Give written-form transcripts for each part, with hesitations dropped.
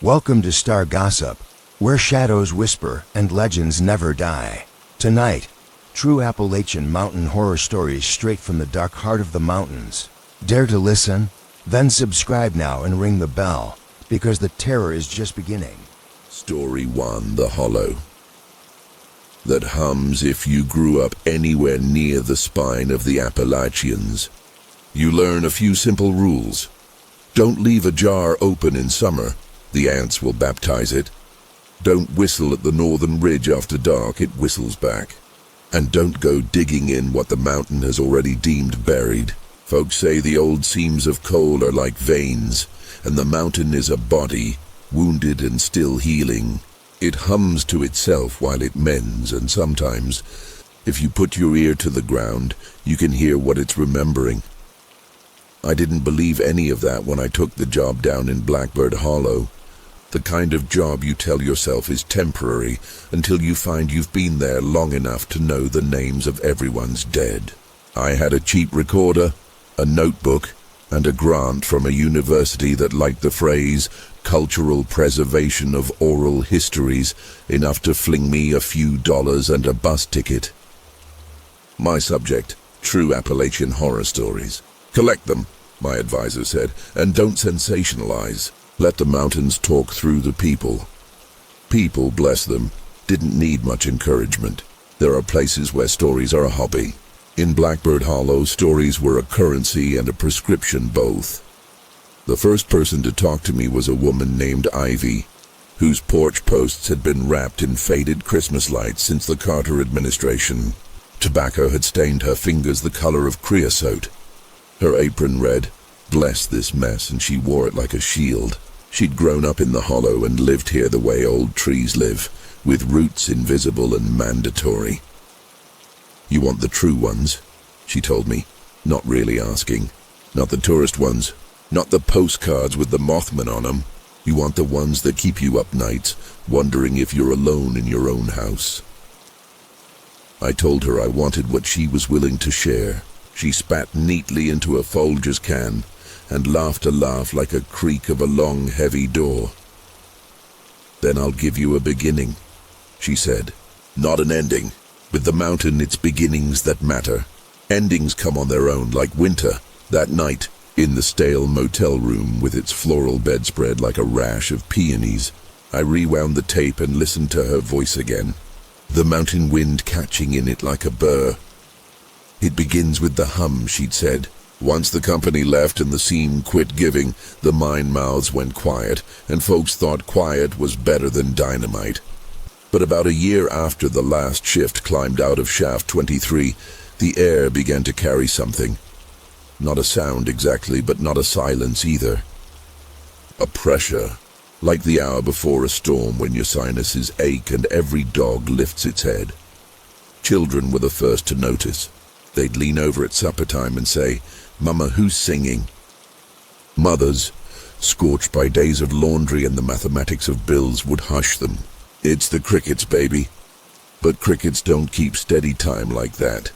Welcome to Star Gossip, where shadows whisper and legends never die. Tonight, true Appalachian mountain horror stories straight from the dark heart of the mountains. Dare to listen? Then subscribe now and ring the bell, because the terror is just beginning. Story 1, The Hollow. That hums if you grew up anywhere near the spine of the Appalachians. You learn a few simple rules. Don't leave a jar open in summer. The ants will baptize it. Don't whistle at the northern ridge after dark, it whistles back. And don't go digging in what the mountain has already deemed buried. Folks say the old seams of coal are like veins, and the mountain is a body, wounded and still healing. It hums to itself while it mends, and sometimes, if you put your ear to the ground, you can hear what it's remembering. I didn't believe any of that when I took the job down in Blackbird Hollow. The kind of job you tell yourself is temporary until you find you've been there long enough to know the names of everyone's dead. I had a cheap recorder, a notebook, and a grant from a university that liked the phrase cultural preservation of oral histories enough to fling me a few dollars and a bus ticket. My subject, true Appalachian horror stories. Collect them, my advisor said, and don't sensationalize. Let the mountains talk through the people. People, bless them, didn't need much encouragement. There are places where stories are a hobby. In Blackbird Hollow, stories were a currency and a prescription both. The first person to talk to me was a woman named Ivy, whose porch posts had been wrapped in faded Christmas lights since the Carter administration. Tobacco had stained her fingers the color of creosote. Her apron read, "Bless this mess," and she wore it like a shield. She'd grown up in the hollow and lived here the way old trees live, with roots invisible and mandatory. "You want the true ones," she told me, not really asking. "Not the tourist ones, not the postcards with the Mothman on them. You want the ones that keep you up nights, wondering if you're alone in your own house." I told her I wanted what she was willing to share. She spat neatly into a Folgers can and laughed a laugh like a creak of a long, heavy door. "Then I'll give you a beginning," she said. "Not an ending. With the mountain, it's beginnings that matter. Endings come on their own, like winter. That night, in the stale motel room with its floral bedspread like a rash of peonies, I rewound the tape and listened to her voice again, the mountain wind catching in it like a burr. "It begins with the hum," she'd said. "Once the company left and the scene quit giving, the mine mouths went quiet, and folks thought quiet was better than dynamite. But about a year after the last shift climbed out of Shaft 23, the air began to carry something. Not a sound exactly, but not a silence either. A pressure, like the hour before a storm when your sinuses ache and every dog lifts its head. Children were the first to notice. They'd lean over at supper time and say, 'Mama, who's singing?' Mothers, scorched by days of laundry and the mathematics of bills, would hush them. 'It's the crickets, baby.' But crickets don't keep steady time like that.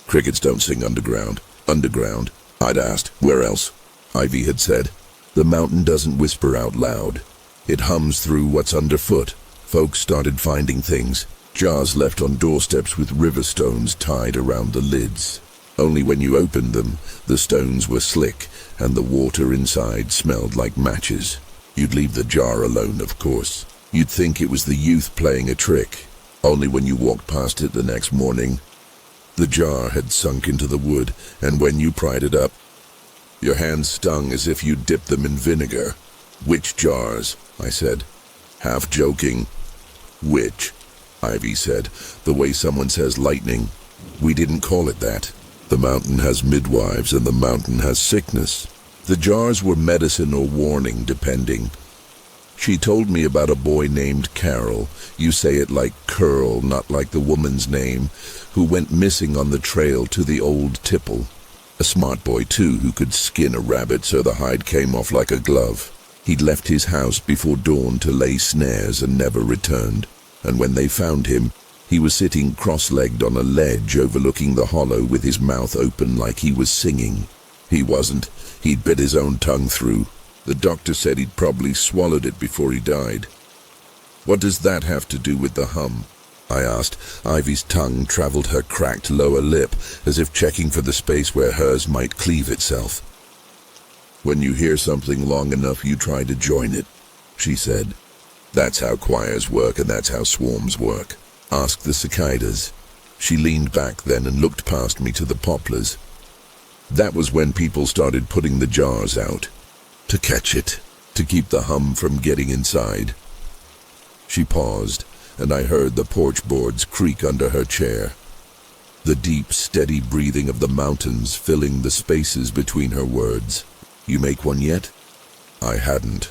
Crickets don't sing underground. Underground? I'd asked, where else? Ivy had said, the mountain doesn't whisper out loud. It hums through what's underfoot. Folks started finding things. Jars left on doorsteps with river stones tied around the lids. Only when you opened them, the stones were slick and the water inside smelled like matches. You'd leave the jar alone, of course. You'd think it was the youth playing a trick. Only when you walked past it the next morning, the jar had sunk into the wood, and when you pried it up, your hands stung as if you'd dipped them in vinegar. "Which jars?" I said, half joking. "Which?" Ivy said, the way someone says lightning. "We didn't call it that. The mountain has midwives and the mountain has sickness. The jars were medicine or warning, depending." She told me about a boy named Carol, you say it like Curl, not like the woman's name, who went missing on the trail to the old tipple. A smart boy, too, who could skin a rabbit so the hide came off like a glove. He'd left his house before dawn to lay snares and never returned. And when they found him, he was sitting cross-legged on a ledge overlooking the hollow with his mouth open like he was singing. He wasn't. He'd bit his own tongue through. The doctor said he'd probably swallowed it before he died. What does that have to do with the hum? I asked. Ivy's tongue traveled her cracked lower lip, as if checking for the space where hers might cleave itself. When you hear something long enough, you try to join it, she said. That's how choirs work, and that's how swarms work. Ask the cicadas. She leaned back then and looked past me to the poplars. That was when people started putting the jars out. To catch it, to keep the hum from getting inside. She paused, and I heard the porch boards creak under her chair. The deep, steady breathing of the mountains filling the spaces between her words. You make one yet? I hadn't.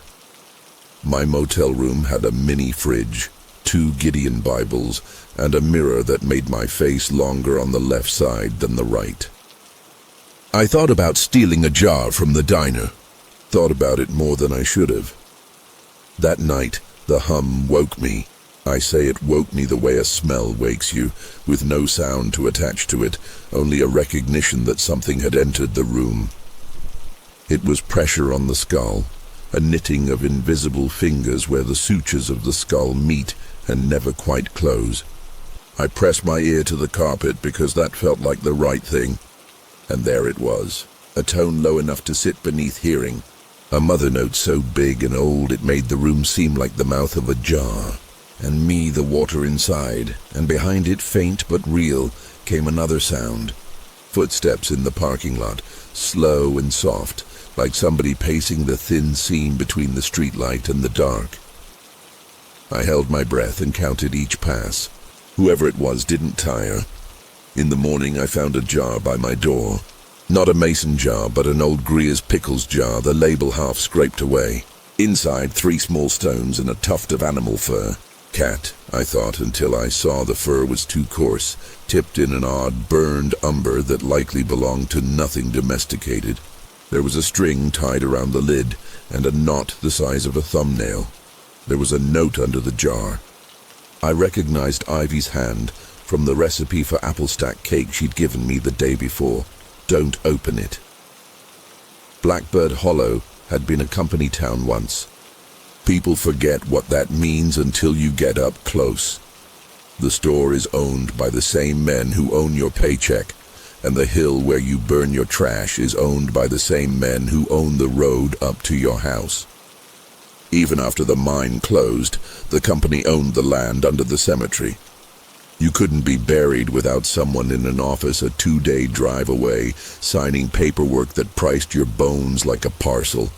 My motel room had a mini fridge, 2 Gideon Bibles, and a mirror that made my face longer on the left side than the right. I thought about stealing a jar from the diner. Thought about it more than I should have. That night, the hum woke me. I say it woke me the way a smell wakes you, with no sound to attach to it, only a recognition that something had entered the room. It was pressure on the skull, a knitting of invisible fingers where the sutures of the skull meet and never quite close. I pressed my ear to the carpet because that felt like the right thing. And there it was, a tone low enough to sit beneath hearing, a mother note so big and old it made the room seem like the mouth of a jar, and me the water inside, and behind it, faint but real, came another sound. Footsteps in the parking lot, slow and soft, like somebody pacing the thin seam between the streetlight and the dark. I held my breath and counted each pass. Whoever it was didn't tire. In the morning I found a jar by my door. Not a mason jar, but an old Greer's pickles jar, the label half scraped away. Inside, 3 small stones and a tuft of animal fur. Cat, I thought, until I saw the fur was too coarse, tipped in an odd, burned umber that likely belonged to nothing domesticated. There was a string tied around the lid, and a knot the size of a thumbnail. There was a note under the jar. I recognized Ivy's hand from the recipe for apple stack cake she'd given me the day before. Don't open it. Blackbird Hollow had been a company town once. People forget what that means until you get up close. The store is owned by the same men who own your paycheck, and the hill where you burn your trash is owned by the same men who own the road up to your house. Even after the mine closed, the company owned the land under the cemetery. You couldn't be buried without someone in an office a 2-day drive away, signing paperwork that priced your bones like a parcel.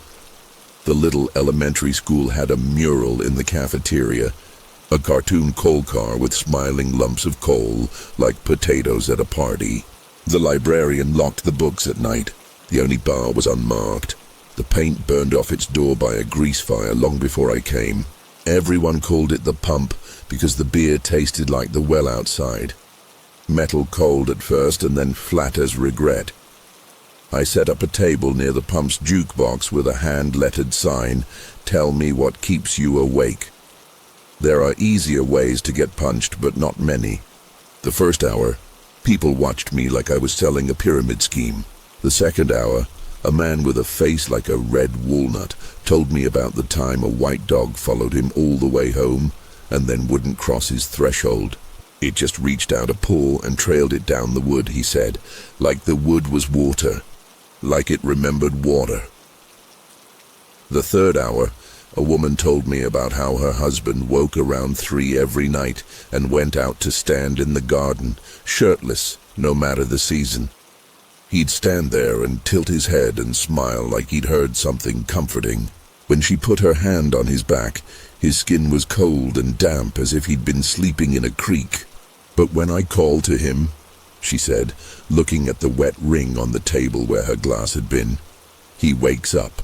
The little elementary school had a mural in the cafeteria, a cartoon coal car with smiling lumps of coal like potatoes at a party. The librarian locked the books at night. The only bar was unmarked. The paint burned off its door by a grease fire long before I came. Everyone called it the pump because the beer tasted like the well outside. Metal cold at first and then flat as regret. I set up a table near the pump's jukebox with a hand-lettered sign, "Tell me what keeps you awake." There are easier ways to get punched, but not many. The first hour, people watched me like I was selling a pyramid scheme. The second hour, a man with a face like a red walnut told me about the time a white dog followed him all the way home and then wouldn't cross his threshold. It just reached out a paw and trailed it down the wood, he said, like the wood was water, like it remembered water. The third hour, a woman told me about how her husband woke around 3 every night and went out to stand in the garden, shirtless, no matter the season. He'd stand there and tilt his head and smile like he'd heard something comforting. When she put her hand on his back, his skin was cold and damp as if he'd been sleeping in a creek. But when I called to him, she said, looking at the wet ring on the table where her glass had been, he wakes up.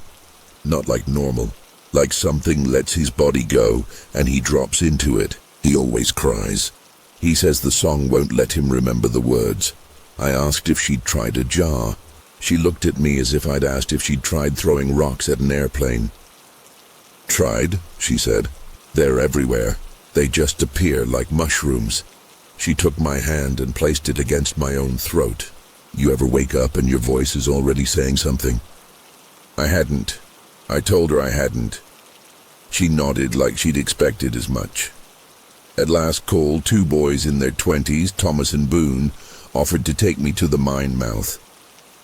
Not like normal, like something lets his body go and he drops into it. He always cries. He says the song won't let him remember the words. I asked if she'd tried a jar. She looked at me as if I'd asked if she'd tried throwing rocks at an airplane. Tried, she said. They're everywhere. They just appear like mushrooms. She took my hand and placed it against my own throat. You ever wake up and your voice is already saying something? I hadn't. I told her I hadn't. She nodded like she'd expected as much. At last call, 2 boys in their 20s, Thomas and Boone, offered to take me to the mine mouth.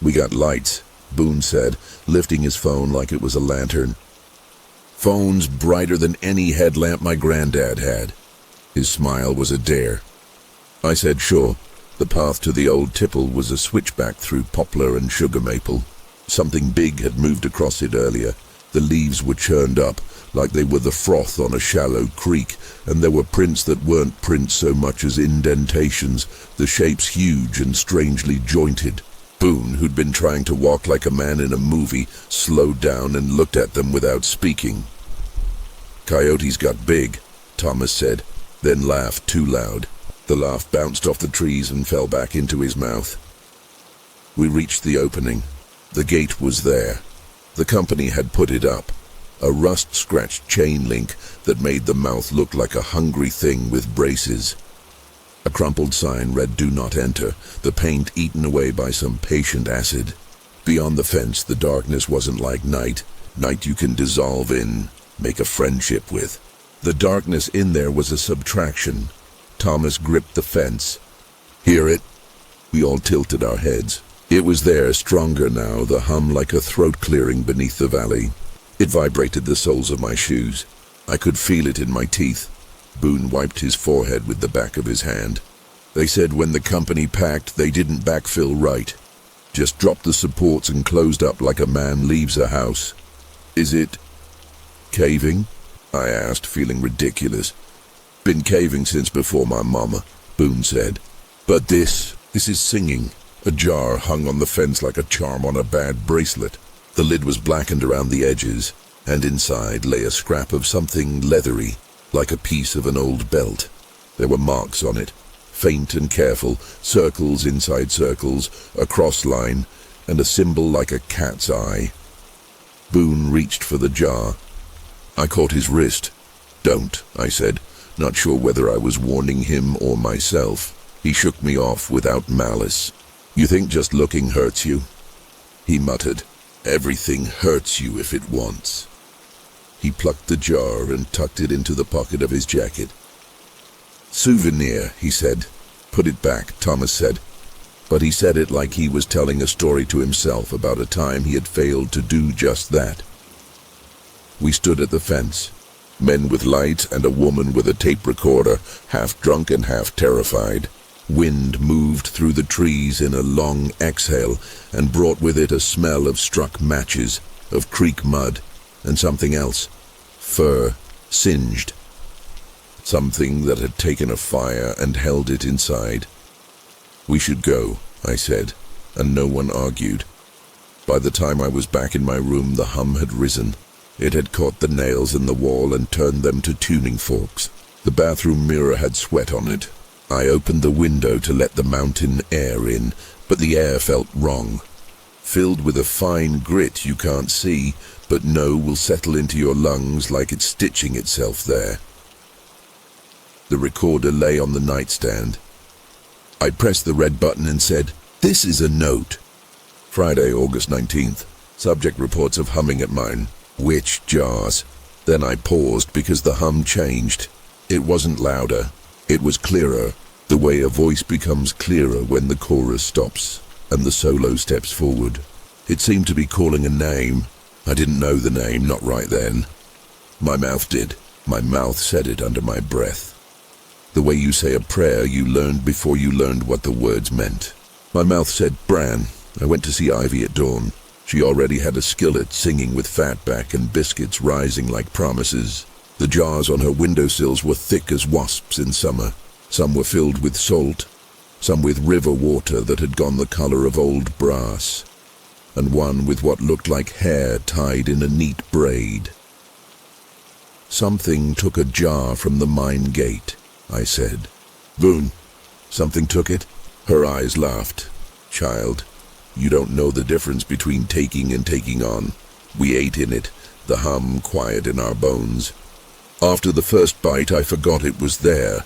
We got lights, Boone said, lifting his phone like it was a lantern. Phones brighter than any headlamp my granddad had. His smile was a dare. I said sure. The path to the old tipple was a switchback through poplar and sugar maple. Something big had moved across it earlier. The leaves were churned up, like they were the froth on a shallow creek, and there were prints that weren't prints so much as indentations, the shapes huge and strangely jointed. Boone, who'd been trying to walk like a man in a movie, slowed down and looked at them without speaking. "Coyotes got big," Thomas said, then laughed too loud. The laugh bounced off the trees and fell back into his mouth. We reached the opening. The gate was there. The company had put it up, a rust-scratched chain link that made the mouth look like a hungry thing with braces. A crumpled sign read "Do Not Enter," the paint eaten away by some patient acid. Beyond the fence, the darkness wasn't like night you can dissolve in, make a friendship with. The darkness in there was a subtraction. Thomas gripped the fence. "Hear it?" We all tilted our heads. It was there, stronger now, the hum like a throat clearing beneath the valley. It vibrated the soles of my shoes. I could feel it in my teeth. Boone wiped his forehead with the back of his hand. "They said when the company packed, they didn't backfill right. Just dropped the supports and closed up like a man leaves a house." "Is it caving?" I asked, feeling ridiculous. "Been caving since before my mama," Boone said. "But this is singing." A jar hung on the fence like a charm on a bad bracelet. The lid was blackened around the edges, and inside lay a scrap of something leathery, like a piece of an old belt. There were marks on it, faint and careful, circles inside circles, a cross line, and a symbol like a cat's eye. Boone reached for the jar. I caught his wrist. "Don't," I said, not sure whether I was warning him or myself. He shook me off without malice. "You think just looking hurts you?" He muttered. "Everything hurts you if it wants." He plucked the jar and tucked it into the pocket of his jacket. "Souvenir," he said. "Put it back," Thomas said. But he said it like he was telling a story to himself about a time he had failed to do just that. We stood at the fence, men with lights and a woman with a tape recorder, half drunk and half terrified. Wind moved through the trees in a long exhale and brought with it a smell of struck matches, of creek mud, and something else. Fur, singed. Something that had taken a fire and held it inside. "We should go," I said, and no one argued. By the time I was back in my room, the hum had risen. It had caught the nails in the wall and turned them to tuning forks. The bathroom mirror had sweat on it. I opened the window to let the mountain air in, but the air felt wrong. Filled with a fine grit you can't see, but know will settle into your lungs like it's stitching itself there. The recorder lay on the nightstand. I pressed the red button and said, "This is a note." Friday, August 19th. Subject reports of humming at mine. Witch jars. Then I paused because the hum changed. It wasn't louder. It was clearer, the way a voice becomes clearer when the chorus stops and the solo steps forward. It seemed to be calling a name. I didn't know the name, not right then. My mouth did. My mouth said it under my breath. The way you say a prayer you learned before you learned what the words meant. My mouth said, "Bran, I went to see Ivy at dawn. She already had a skillet singing with fatback and biscuits rising like promises. The jars on her windowsills were thick as wasps in summer. Some were filled with salt, some with river water that had gone the color of old brass, and one with what looked like hair tied in a neat braid. Something took a jar from the mine gate," I said. "Boone, something took it?" Her eyes laughed. "Child, you don't know the difference between taking and taking on. We ate in it, the hum quiet in our bones. After the first bite, I forgot it was there.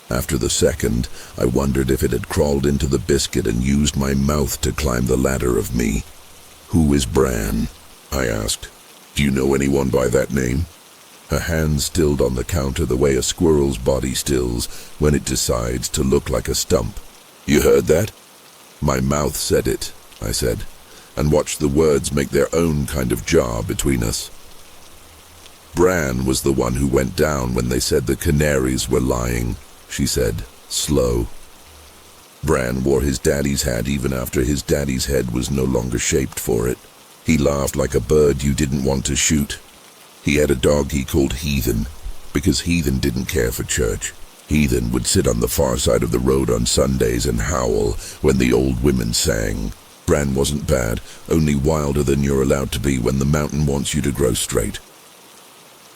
After the second, I wondered if it had crawled into the biscuit and used my mouth to climb the ladder of me. 'Who is Bran?' I asked. Do you know anyone by that name? Her hand stilled on the counter the way a squirrel's body stills when it decides to look like a stump. You heard that? My mouth said it, I said, and watched the words make their own kind of jar between us. Bran was the one who went down when they said the canaries were lying, she said, slow. Bran wore his daddy's hat even after his daddy's head was no longer shaped for it. He laughed like a bird you didn't want to shoot. He had a dog he called Heathen, because Heathen didn't care for church. Heathen would sit on the far side of the road on Sundays and howl when the old women sang. Bran wasn't bad, only wilder than you're allowed to be when the mountain wants you to grow straight.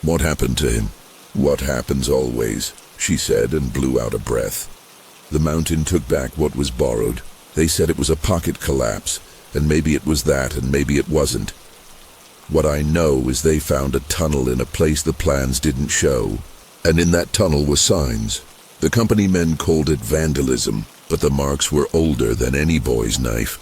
What happened to him? What happens always, she said and blew out a breath. The mountain took back what was borrowed. They said it was a pocket collapse, and maybe it was that and maybe it wasn't. What I know is they found a tunnel in a place the plans didn't show, and in that tunnel were signs. The company men called it vandalism, but the marks were older than any boy's knife.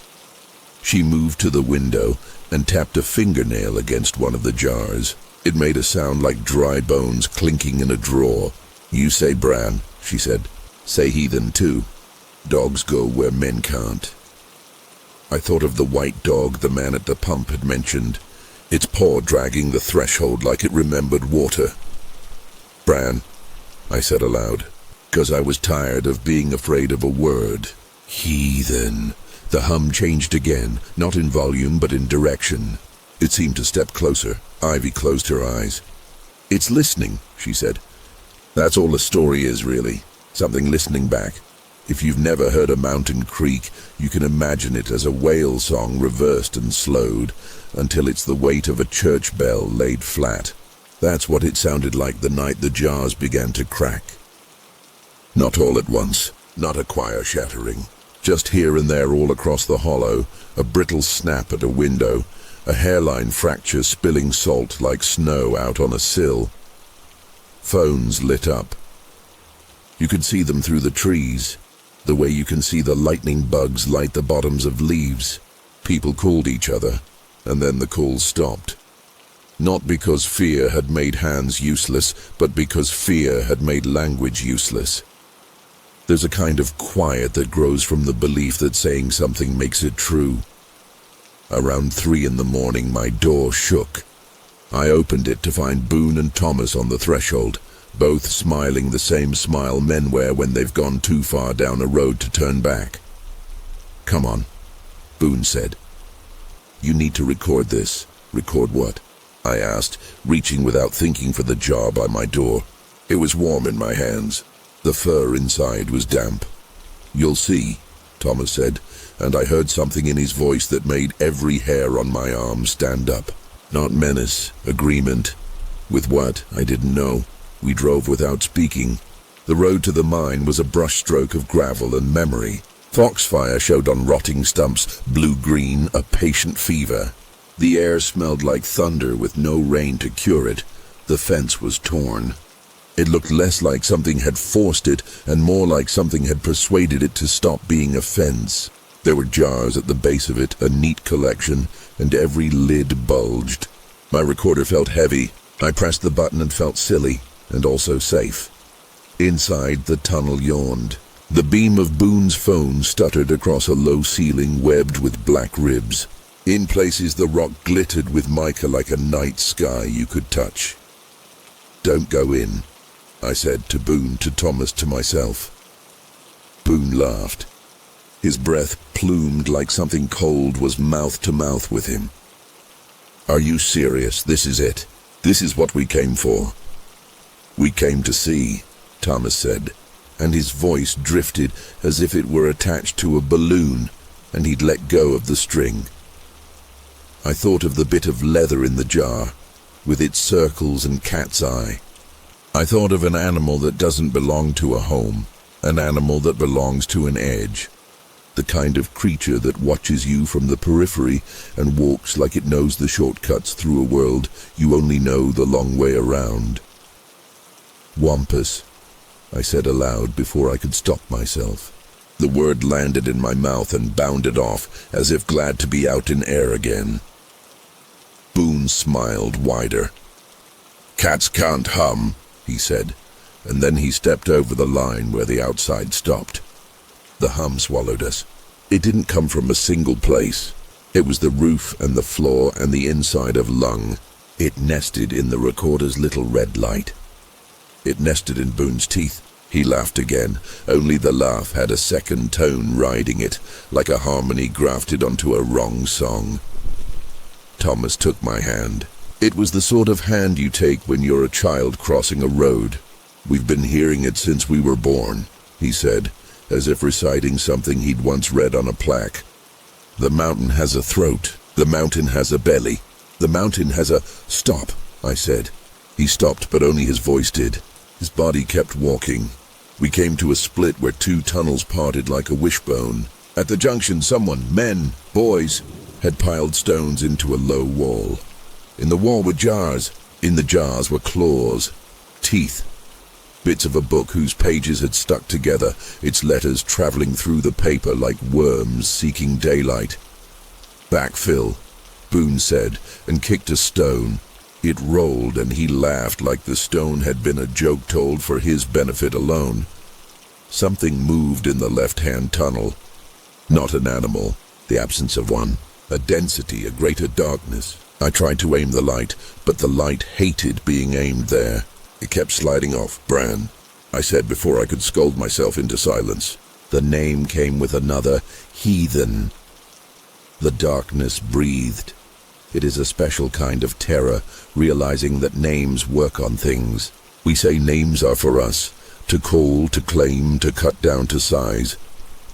She moved to the window and tapped a fingernail against one of the jars. It made a sound like dry bones clinking in a drawer. You say Bran, she said. Say Heathen too. Dogs go where men can't. I thought of the white dog the man at the pump had mentioned, its paw dragging the threshold like it remembered water. Bran, I said aloud, because I was tired of being afraid of a word. Heathen. The hum changed again, not in volume but in direction. It seemed to step closer. Ivy closed her eyes. It's listening, she said. That's all a story is, really. Something listening back. If you've never heard a mountain creak, you can imagine it as a whale song reversed and slowed, until it's the weight of a church bell laid flat. That's what it sounded like the night the jars began to crack. Not all at once, not a choir shattering. Just here and there all across the hollow, a brittle snap at a window, a hairline fracture spilling salt like snow out on a sill. Phones lit up. You could see them through the trees, the way you can see the lightning bugs light the bottoms of leaves. People called each other, and then the calls stopped. Not because fear had made hands useless, but because fear had made language useless. There's a kind of quiet that grows from the belief that saying something makes it true. Around 3 a.m, my door shook. I opened it to find Boone and Thomas on the threshold, both smiling the same smile men wear when they've gone too far down a road to turn back. Come on, Boone said. You need to record this. Record what? I asked, reaching without thinking for the jar by my door. It was warm in my hands. The fur inside was damp. You'll see, Thomas said, and I heard something in his voice that made every hair on my arm stand up. Not menace, agreement. With what, I didn't know. We drove without speaking. The road to the mine was a brushstroke of gravel and memory. Foxfire showed on rotting stumps, blue-green, a patient fever. The air smelled like thunder with no rain to cure it. The fence was torn. It looked less like something had forced it and more like something had persuaded it to stop being a fence. There were jars at the base of it, a neat collection, and every lid bulged. My recorder felt heavy. I pressed the button and felt silly, and also safe. Inside, the tunnel yawned. The beam of Boone's phone stuttered across a low ceiling webbed with black ribs. In places, the rock glittered with mica like a night sky you could touch. Don't go in, I said to Boone, to Thomas, to myself. Boone laughed. His breath plumed like something cold was mouth to mouth with him. Are you serious? This is it. This is what we came for. We came to see, Thomas said, and his voice drifted as if it were attached to a balloon and he'd let go of the string. I thought of the bit of leather in the jar, with its circles and cat's eye. I thought of an animal that doesn't belong to a home, an animal that belongs to an edge, the kind of creature that watches you from the periphery and walks like it knows the shortcuts through a world you only know the long way around. Wampus, I said aloud before I could stop myself. The word landed in my mouth and bounded off, as if glad to be out in air again. Boone smiled wider. "Cats can't hum," he said, and then he stepped over the line where the outside stopped. The hum swallowed us. It didn't come from a single place. It was the roof and the floor and the inside of Lung. It nested in the recorder's little red light. It nested in Boone's teeth. He laughed again, only the laugh had a second tone riding it, like a harmony grafted onto a wrong song. Thomas took my hand. It was the sort of hand you take when you're a child crossing a road. "We've been hearing it since we were born," he said, as if reciting something he'd once read on a plaque. "The mountain has a throat. The mountain has a belly. The mountain has a—" "Stop," I said. He stopped, but only his voice did. His body kept walking. We came to a split where two tunnels parted like a wishbone. At the junction, someone, men, boys, had piled stones into a low wall. In the wall were jars. In the jars were claws, teeth, bits of a book whose pages had stuck together, its letters traveling through the paper like worms seeking daylight. "Backfill," Boone said, and kicked a stone. It rolled, and he laughed like the stone had been a joke told for his benefit alone. Something moved in the left-hand tunnel. Not an animal, the absence of one. A density, a greater darkness. I tried to aim the light, but the light hated being aimed there. It kept sliding off. "Bran," I said before I could scold myself into silence. The name came with another, Heathen. The darkness breathed. It is a special kind of terror, realizing that names work on things. We say names are for us, to call, to claim, to cut down to size.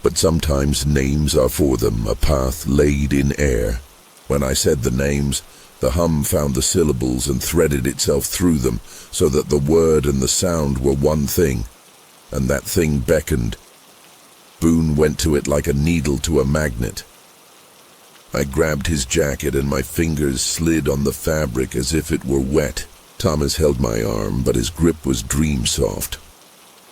But sometimes names are for them, a path laid in air. When I said the names, the hum found the syllables and threaded itself through them, so that the word and the sound were one thing, and that thing beckoned. Boone went to it like a needle to a magnet. I grabbed his jacket and my fingers slid on the fabric as if it were wet. Thomas held my arm, but his grip was dream-soft.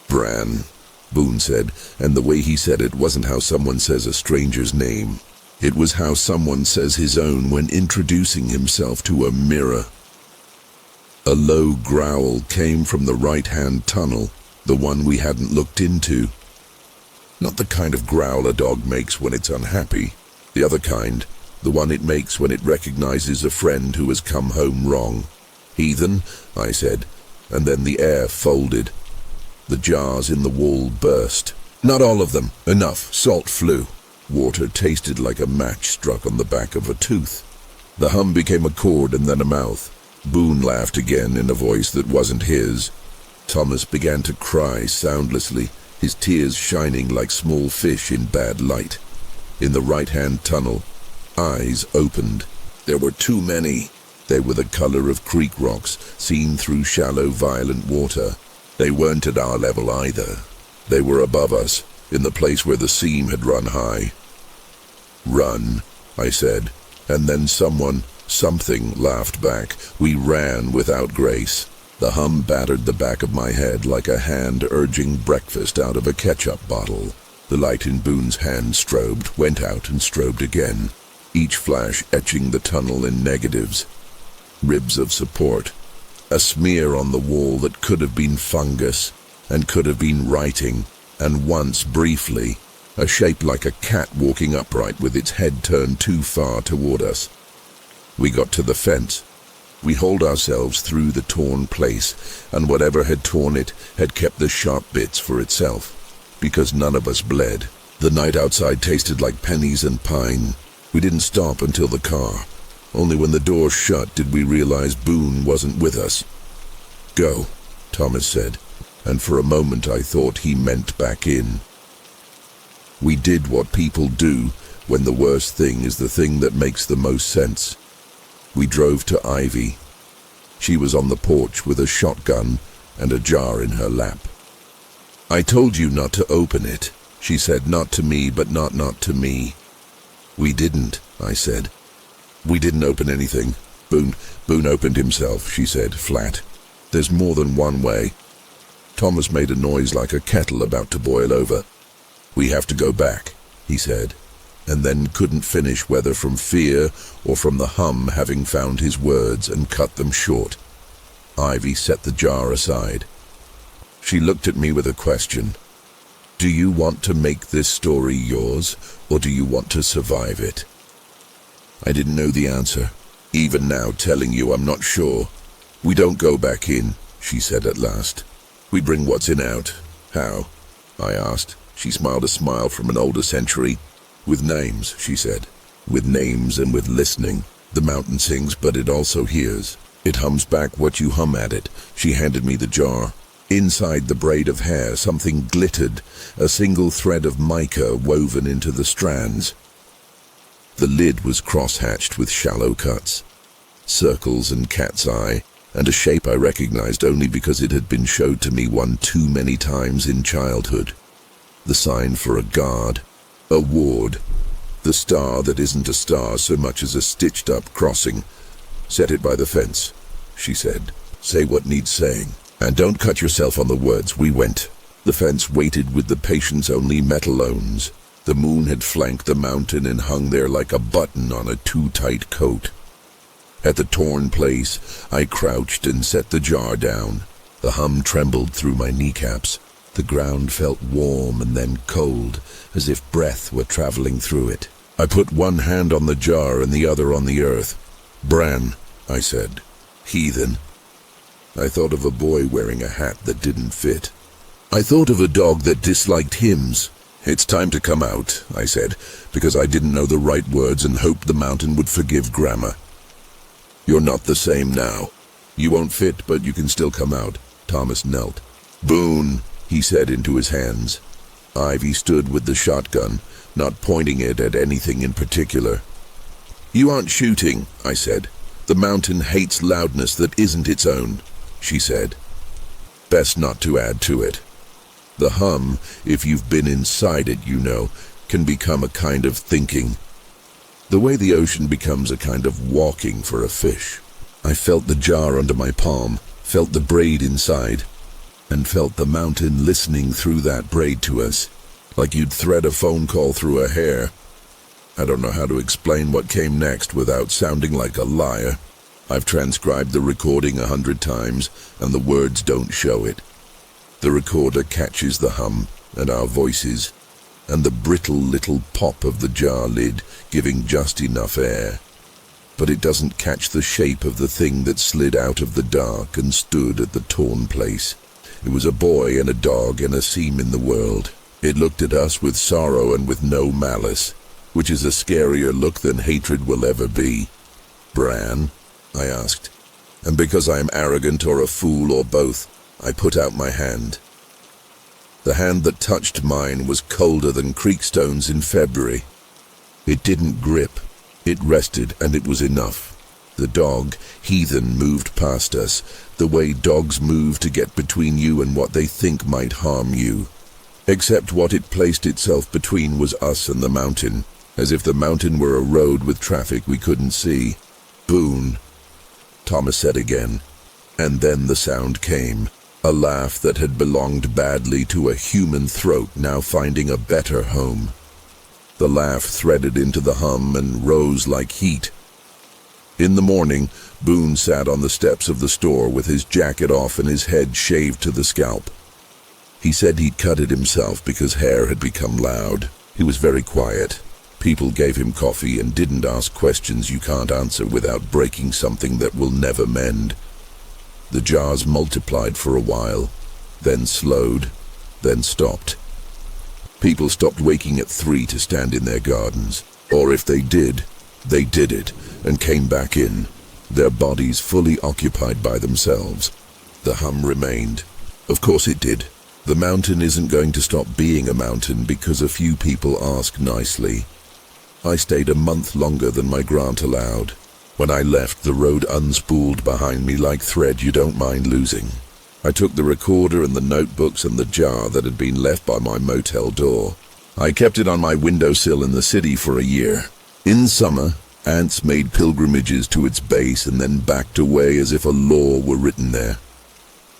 "Bran," Boone said, and the way he said it wasn't how someone says a stranger's name. It was how someone says his own when introducing himself to a mirror. A low growl came from the right-hand tunnel, the one we hadn't looked into. Not the kind of growl a dog makes when it's unhappy. The other kind, the one it makes when it recognizes a friend who has come home wrong. "Heathen," I said, and then the air folded. The jars in the wall burst. Not all of them. Enough. Salt flew. Water tasted like a match struck on the back of a tooth. The hum became a chord and then a mouth. Boone laughed again in a voice that wasn't his. Thomas began to cry soundlessly, his tears shining like small fish in bad light. In the right-hand tunnel, eyes opened. There were too many. They were the color of creek rocks, seen through shallow, violent water. They weren't at our level either. They were above us, in the place where the seam had run high. "Run," I said, and then something laughed back. We ran without grace. The hum battered the back of my head like a hand urging breakfast out of a ketchup bottle. The light in Boone's hand strobed, went out and strobed again, each flash etching the tunnel in negatives. Ribs of support. A smear on the wall that could have been fungus, and could have been writing, and once, briefly, a shape like a cat walking upright with its head turned too far toward us. We got to the fence. We hauled ourselves through the torn place, and whatever had torn it had kept the sharp bits for itself, because none of us bled. The night outside tasted like pennies and pine. We didn't stop until the car. Only when the door shut did we realize Boone wasn't with us. "Go," Thomas said, and for a moment I thought he meant back in. We did what people do when the worst thing is the thing that makes the most sense. We drove to Ivy. She was on the porch with a shotgun and a jar in her lap. "I told you not to open it," she said, "not to me, but not to me." "We didn't," I said. "We didn't open anything. Boone opened himself," she said, flat. "There's more than one way." Thomas made a noise like a kettle about to boil over. "We have to go back," he said. and then couldn't finish, whether from fear or from the hum having found his words and cut them short. Ivy set the jar aside. She looked at me with a question. Do you want to make this story yours, or do you want to survive it? I didn't know the answer. Even now, telling you, I'm not sure. We don't go back in, she said at last. We bring what's in out. How? I asked. She smiled a smile from an older century. With names, she said. With names and with listening. The mountain sings, but it also hears. It hums back what you hum at it. She handed me the jar. Inside the braid of hair, something glittered, a single thread of mica woven into the strands. The lid was cross-hatched with shallow cuts, circles and cat's eye, and a shape I recognized only because it had been showed to me one too many times in childhood. The sign for a guard, a ward, the star that isn't a star so much as a stitched-up crossing. Set it by the fence, she said. Say what needs saying. And don't cut yourself on the words. We went. The fence waited with the patience-only metalones. The moon had flanked the mountain and hung there like a button on a too-tight coat. At the torn place, I crouched and set the jar down. The hum trembled through my kneecaps. The ground felt warm and then cold, as if breath were traveling through it. I put one hand on the jar and the other on the earth. Bran, I said. Heathen. I thought of a boy wearing a hat that didn't fit. I thought of a dog that disliked hymns. It's time to come out, I said, because I didn't know the right words and hoped the mountain would forgive grammar. You're not the same now. You won't fit, but you can still come out. Thomas knelt. Boone, he said into his hands. Ivy stood with the shotgun, not pointing it at anything in particular. You aren't shooting, I said. The mountain hates loudness that isn't its own, she said. Best not to add to it. The hum, if you've been inside it, you know, can become a kind of thinking. The way the ocean becomes a kind of walking for a fish. I felt the jar under my palm, felt the braid inside, and felt the mountain listening through that braid to us, like you'd thread a phone call through a hair. I don't know how to explain what came next without sounding like a liar. I've transcribed the recording 100 times, and the words don't show it. The recorder catches the hum, and our voices, and the brittle little pop of the jar lid, giving just enough air. But it doesn't catch the shape of the thing that slid out of the dark and stood at the torn place. It was a boy and a dog and a seam in the world. It looked at us with sorrow and with no malice, which is a scarier look than hatred will ever be. Bran? I asked. And because I am arrogant or a fool or both, I put out my hand. The hand that touched mine was colder than creek stones in February. It didn't grip. It rested, and it was enough. The dog, Heathen, moved past us, the way dogs move to get between you and what they think might harm you. Except what it placed itself between was us and the mountain, as if the mountain were a road with traffic we couldn't see. Boone, Thomas said again. And then the sound came. A laugh that had belonged badly to a human throat now finding a better home. The laugh threaded into the hum and rose like heat. In the morning, Boone sat on the steps of the store with his jacket off and his head shaved to the scalp. He said he'd cut it himself because hair had become loud. He was very quiet. People gave him coffee and didn't ask questions you can't answer without breaking something that will never mend. The jars multiplied for a while, then slowed, then stopped. People stopped waking at 3 to stand in their gardens, or if they did it, and came back in, their bodies fully occupied by themselves. The hum remained. Of course it did. The mountain isn't going to stop being a mountain because a few people ask nicely. I stayed a month longer than my grant allowed. When I left, the road unspooled behind me like thread you don't mind losing. I took the recorder and the notebooks and the jar that had been left by my motel door. I kept it on my windowsill in the city for a year. In summer, ants made pilgrimages to its base and then backed away as if a law were written there.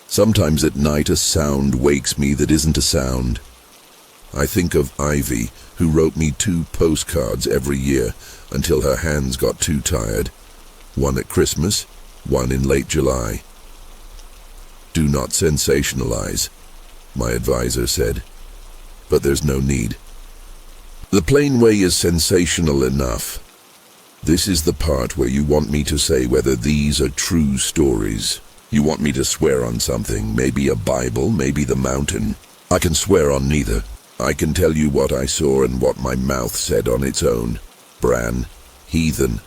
Sometimes at night a sound wakes me that isn't a sound. I think of Ivy, who wrote me 2 postcards every year until her hands got too tired. One at Christmas, one in late July. Do not sensationalize, my advisor said, but there's no need. The plain way is sensational enough. This is the part where you want me to say whether these are true stories. You want me to swear on something, maybe a Bible, maybe the mountain. I can swear on neither. I can tell you what I saw and what my mouth said on its own. Bran, heathen.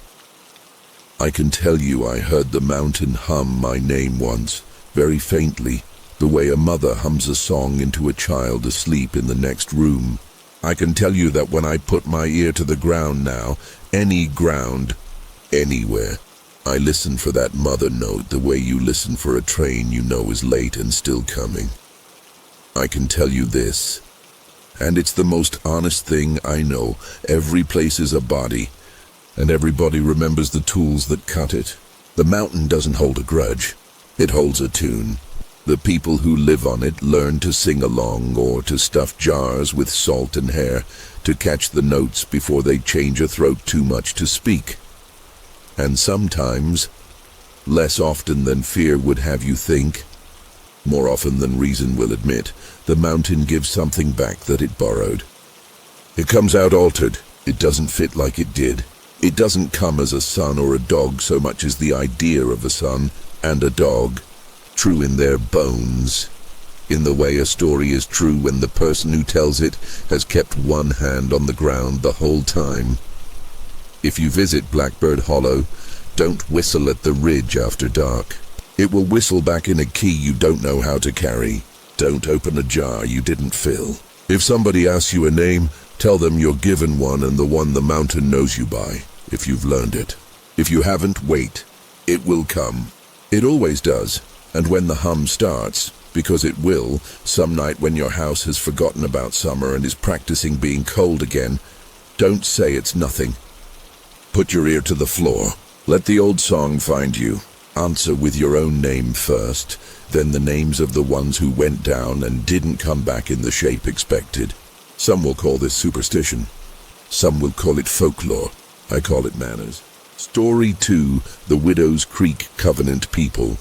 I can tell you I heard the mountain hum my name once, very faintly, the way a mother hums a song into a child asleep in the next room. I can tell you that when I put my ear to the ground now, any ground, anywhere, I listen for that mother note the way you listen for a train you know is late and still coming. I can tell you this, and it's the most honest thing I know. Every place is a body, and everybody remembers the tools that cut it. The mountain doesn't hold a grudge. It holds a tune. The people who live on it learn to sing along or to stuff jars with salt and hair to catch the notes before they change a throat too much to speak. And sometimes, less often than fear would have you think, more often than reason will admit, the mountain gives something back that it borrowed. It comes out altered. It doesn't fit like it did. It doesn't come as a son or a dog so much as the idea of a son and a dog, true in their bones, in the way a story is true when the person who tells it has kept one hand on the ground the whole time. If you visit Blackbird Hollow, don't whistle at the ridge after dark. It will whistle back in a key you don't know how to carry. Don't open a jar you didn't fill. If somebody asks you a name, tell them you're given one and the one the mountain knows you by, if you've learned it. If you haven't, wait. It will come. It always does. And when the hum starts, because it will, some night when your house has forgotten about summer and is practicing being cold again, don't say it's nothing. Put your ear to the floor. Let the old song find you. Answer with your own name first, then the names of the ones who went down and didn't come back in the shape expected. Some will call this superstition. Some will call it folklore. I call it manners. Story 2, the Widow's Creek Covenant People.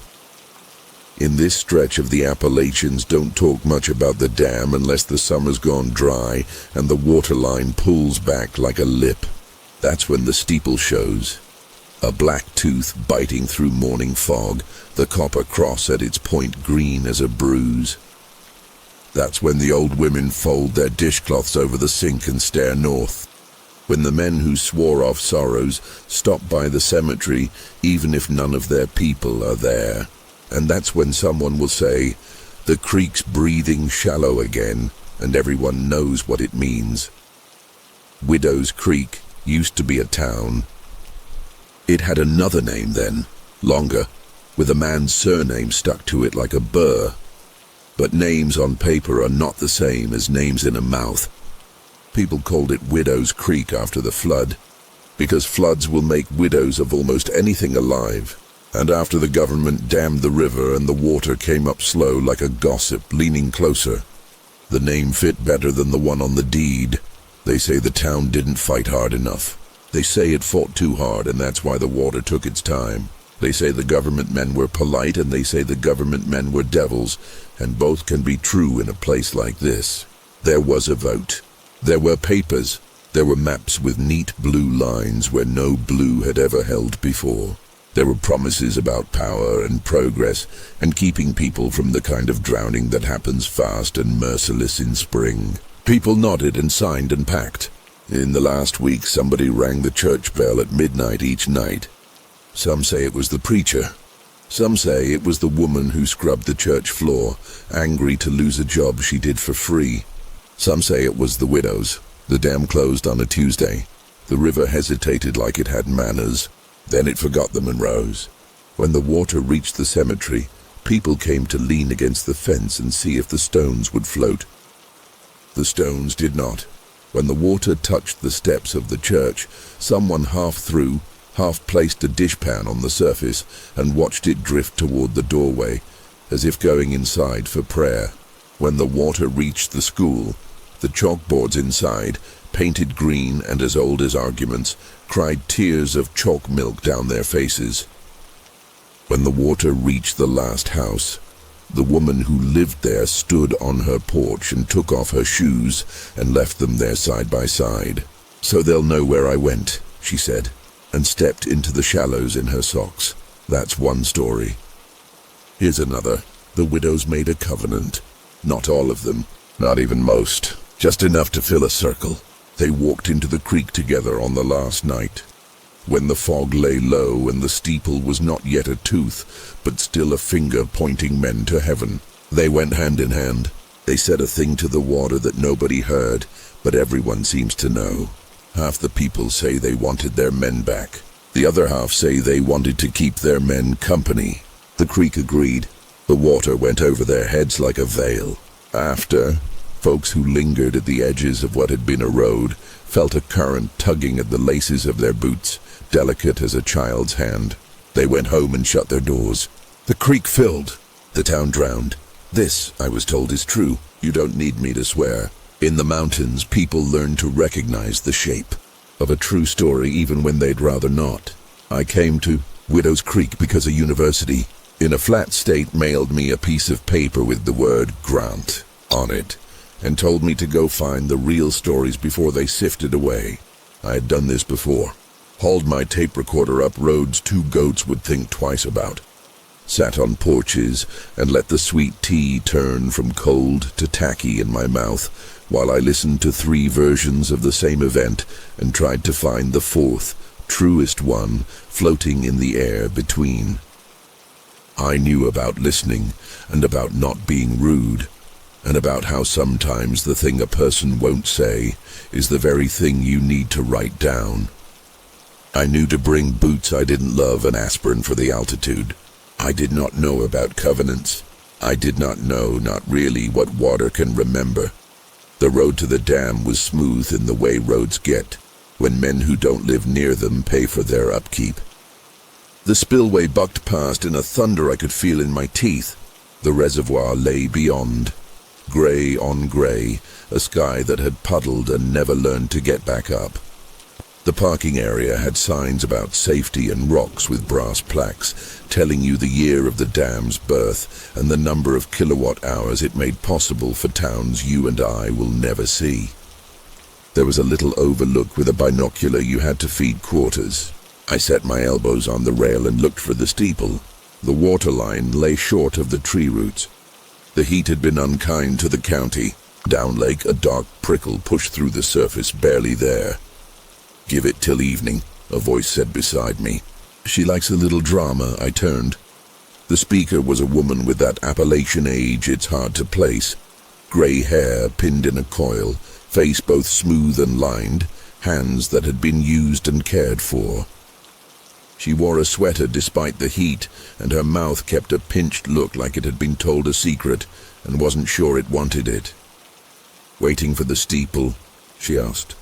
In this stretch of the Appalachians, don't talk much about the dam unless the summer's gone dry and the waterline pulls back like a lip. That's when the steeple shows. A black tooth biting through morning fog, the copper cross at its point green as a bruise. That's when the old women fold their dishcloths over the sink and stare north. When the men who swore off sorrows stop by the cemetery, even if none of their people are there. And that's when someone will say, "The creek's breathing shallow again," and everyone knows what it means. Widow's Creek used to be a town. It had another name then, longer, with a man's surname stuck to it like a burr. But names on paper are not the same as names in a mouth. People called it Widow's Creek after the flood, because floods will make widows of almost anything alive. And after the government dammed the river and the water came up slow like a gossip leaning closer, the name fit better than the one on the deed. They say the town didn't fight hard enough. They say it fought too hard, and that's why the water took its time. They say the government men were polite, and they say the government men were devils, and both can be true in a place like this. There was a vote. There were papers. There were maps with neat blue lines where no blue had ever held before. There were promises about power and progress, and keeping people from the kind of drowning that happens fast and merciless in spring. People nodded and signed and packed. In the last week, somebody rang the church bell at midnight each night. Some say it was the preacher. Some say it was the woman who scrubbed the church floor, angry to lose a job she did for free. Some say it was the widows. The dam closed on a Tuesday. The river hesitated like it had manners. Then it forgot them and rose. When the water reached the cemetery, people came to lean against the fence and see if the stones would float. The stones did not. When the water touched the steps of the church, someone half threw, half placed a dishpan on the surface and watched it drift toward the doorway, as if going inside for prayer. When the water reached the school, the chalkboards inside, painted green and as old as arguments, cried tears of chalk milk down their faces. When the water reached the last house, the woman who lived there stood on her porch and took off her shoes and left them there side by side. "So they'll know where I went," she said, and stepped into the shallows in her socks. That's one story. Here's another. The widows made a covenant. Not all of them, not even most, just enough to fill a circle. They walked into the creek together on the last night, when the fog lay low and the steeple was not yet a tooth, but still a finger pointing men to heaven. They went hand in hand. They said a thing to the water that nobody heard, but everyone seems to know. Half the people say they wanted their men back. The other half say they wanted to keep their men company. The creek agreed. The water went over their heads like a veil. After, folks who lingered at the edges of what had been a road felt a current tugging at the laces of their boots, delicate as a child's hand. They went home and shut their doors. The creek filled. The town drowned. This, I was told, is true. You don't need me to swear. In the mountains, people learn to recognize the shape of a true story even when they'd rather not. I came to Widow's Creek because a university in a flat state mailed me a piece of paper with the word grant on it and told me to go find the real stories before they sifted away. I had done this before. Hauled my tape recorder up roads 2 goats would think twice about. Sat on porches and let the sweet tea turn from cold to tacky in my mouth while I listened to 3 versions of the same event and tried to find the 4th, truest one floating in the air between. I knew about listening and about not being rude and about how sometimes the thing a person won't say is the very thing you need to write down. I knew to bring boots I didn't love and aspirin for the altitude. I did not know about covenants. I did not know, not really, what water can remember. The road to the dam was smooth in the way roads get, when men who don't live near them pay for their upkeep. The spillway bucked past in a thunder I could feel in my teeth. The reservoir lay beyond, gray on gray, a sky that had puddled and never learned to get back up. The parking area had signs about safety and rocks with brass plaques telling you the year of the dam's birth and the number of kilowatt hours it made possible for towns you and I will never see. There was a little overlook with a binocular you had to feed quarters. I set my elbows on the rail and looked for the steeple. The water line lay short of the tree roots. The heat had been unkind to the county. Down lake, a dark prickle pushed through the surface, barely there. "Give it till evening," a voice said beside me. "She likes a little drama," I turned. The speaker was a woman with that Appalachian age it's hard to place. Gray hair pinned in a coil, face both smooth and lined, hands that had been used and cared for. She wore a sweater despite the heat, and her mouth kept a pinched look like it had been told a secret and wasn't sure it wanted it. "Waiting for the steeple?" she asked.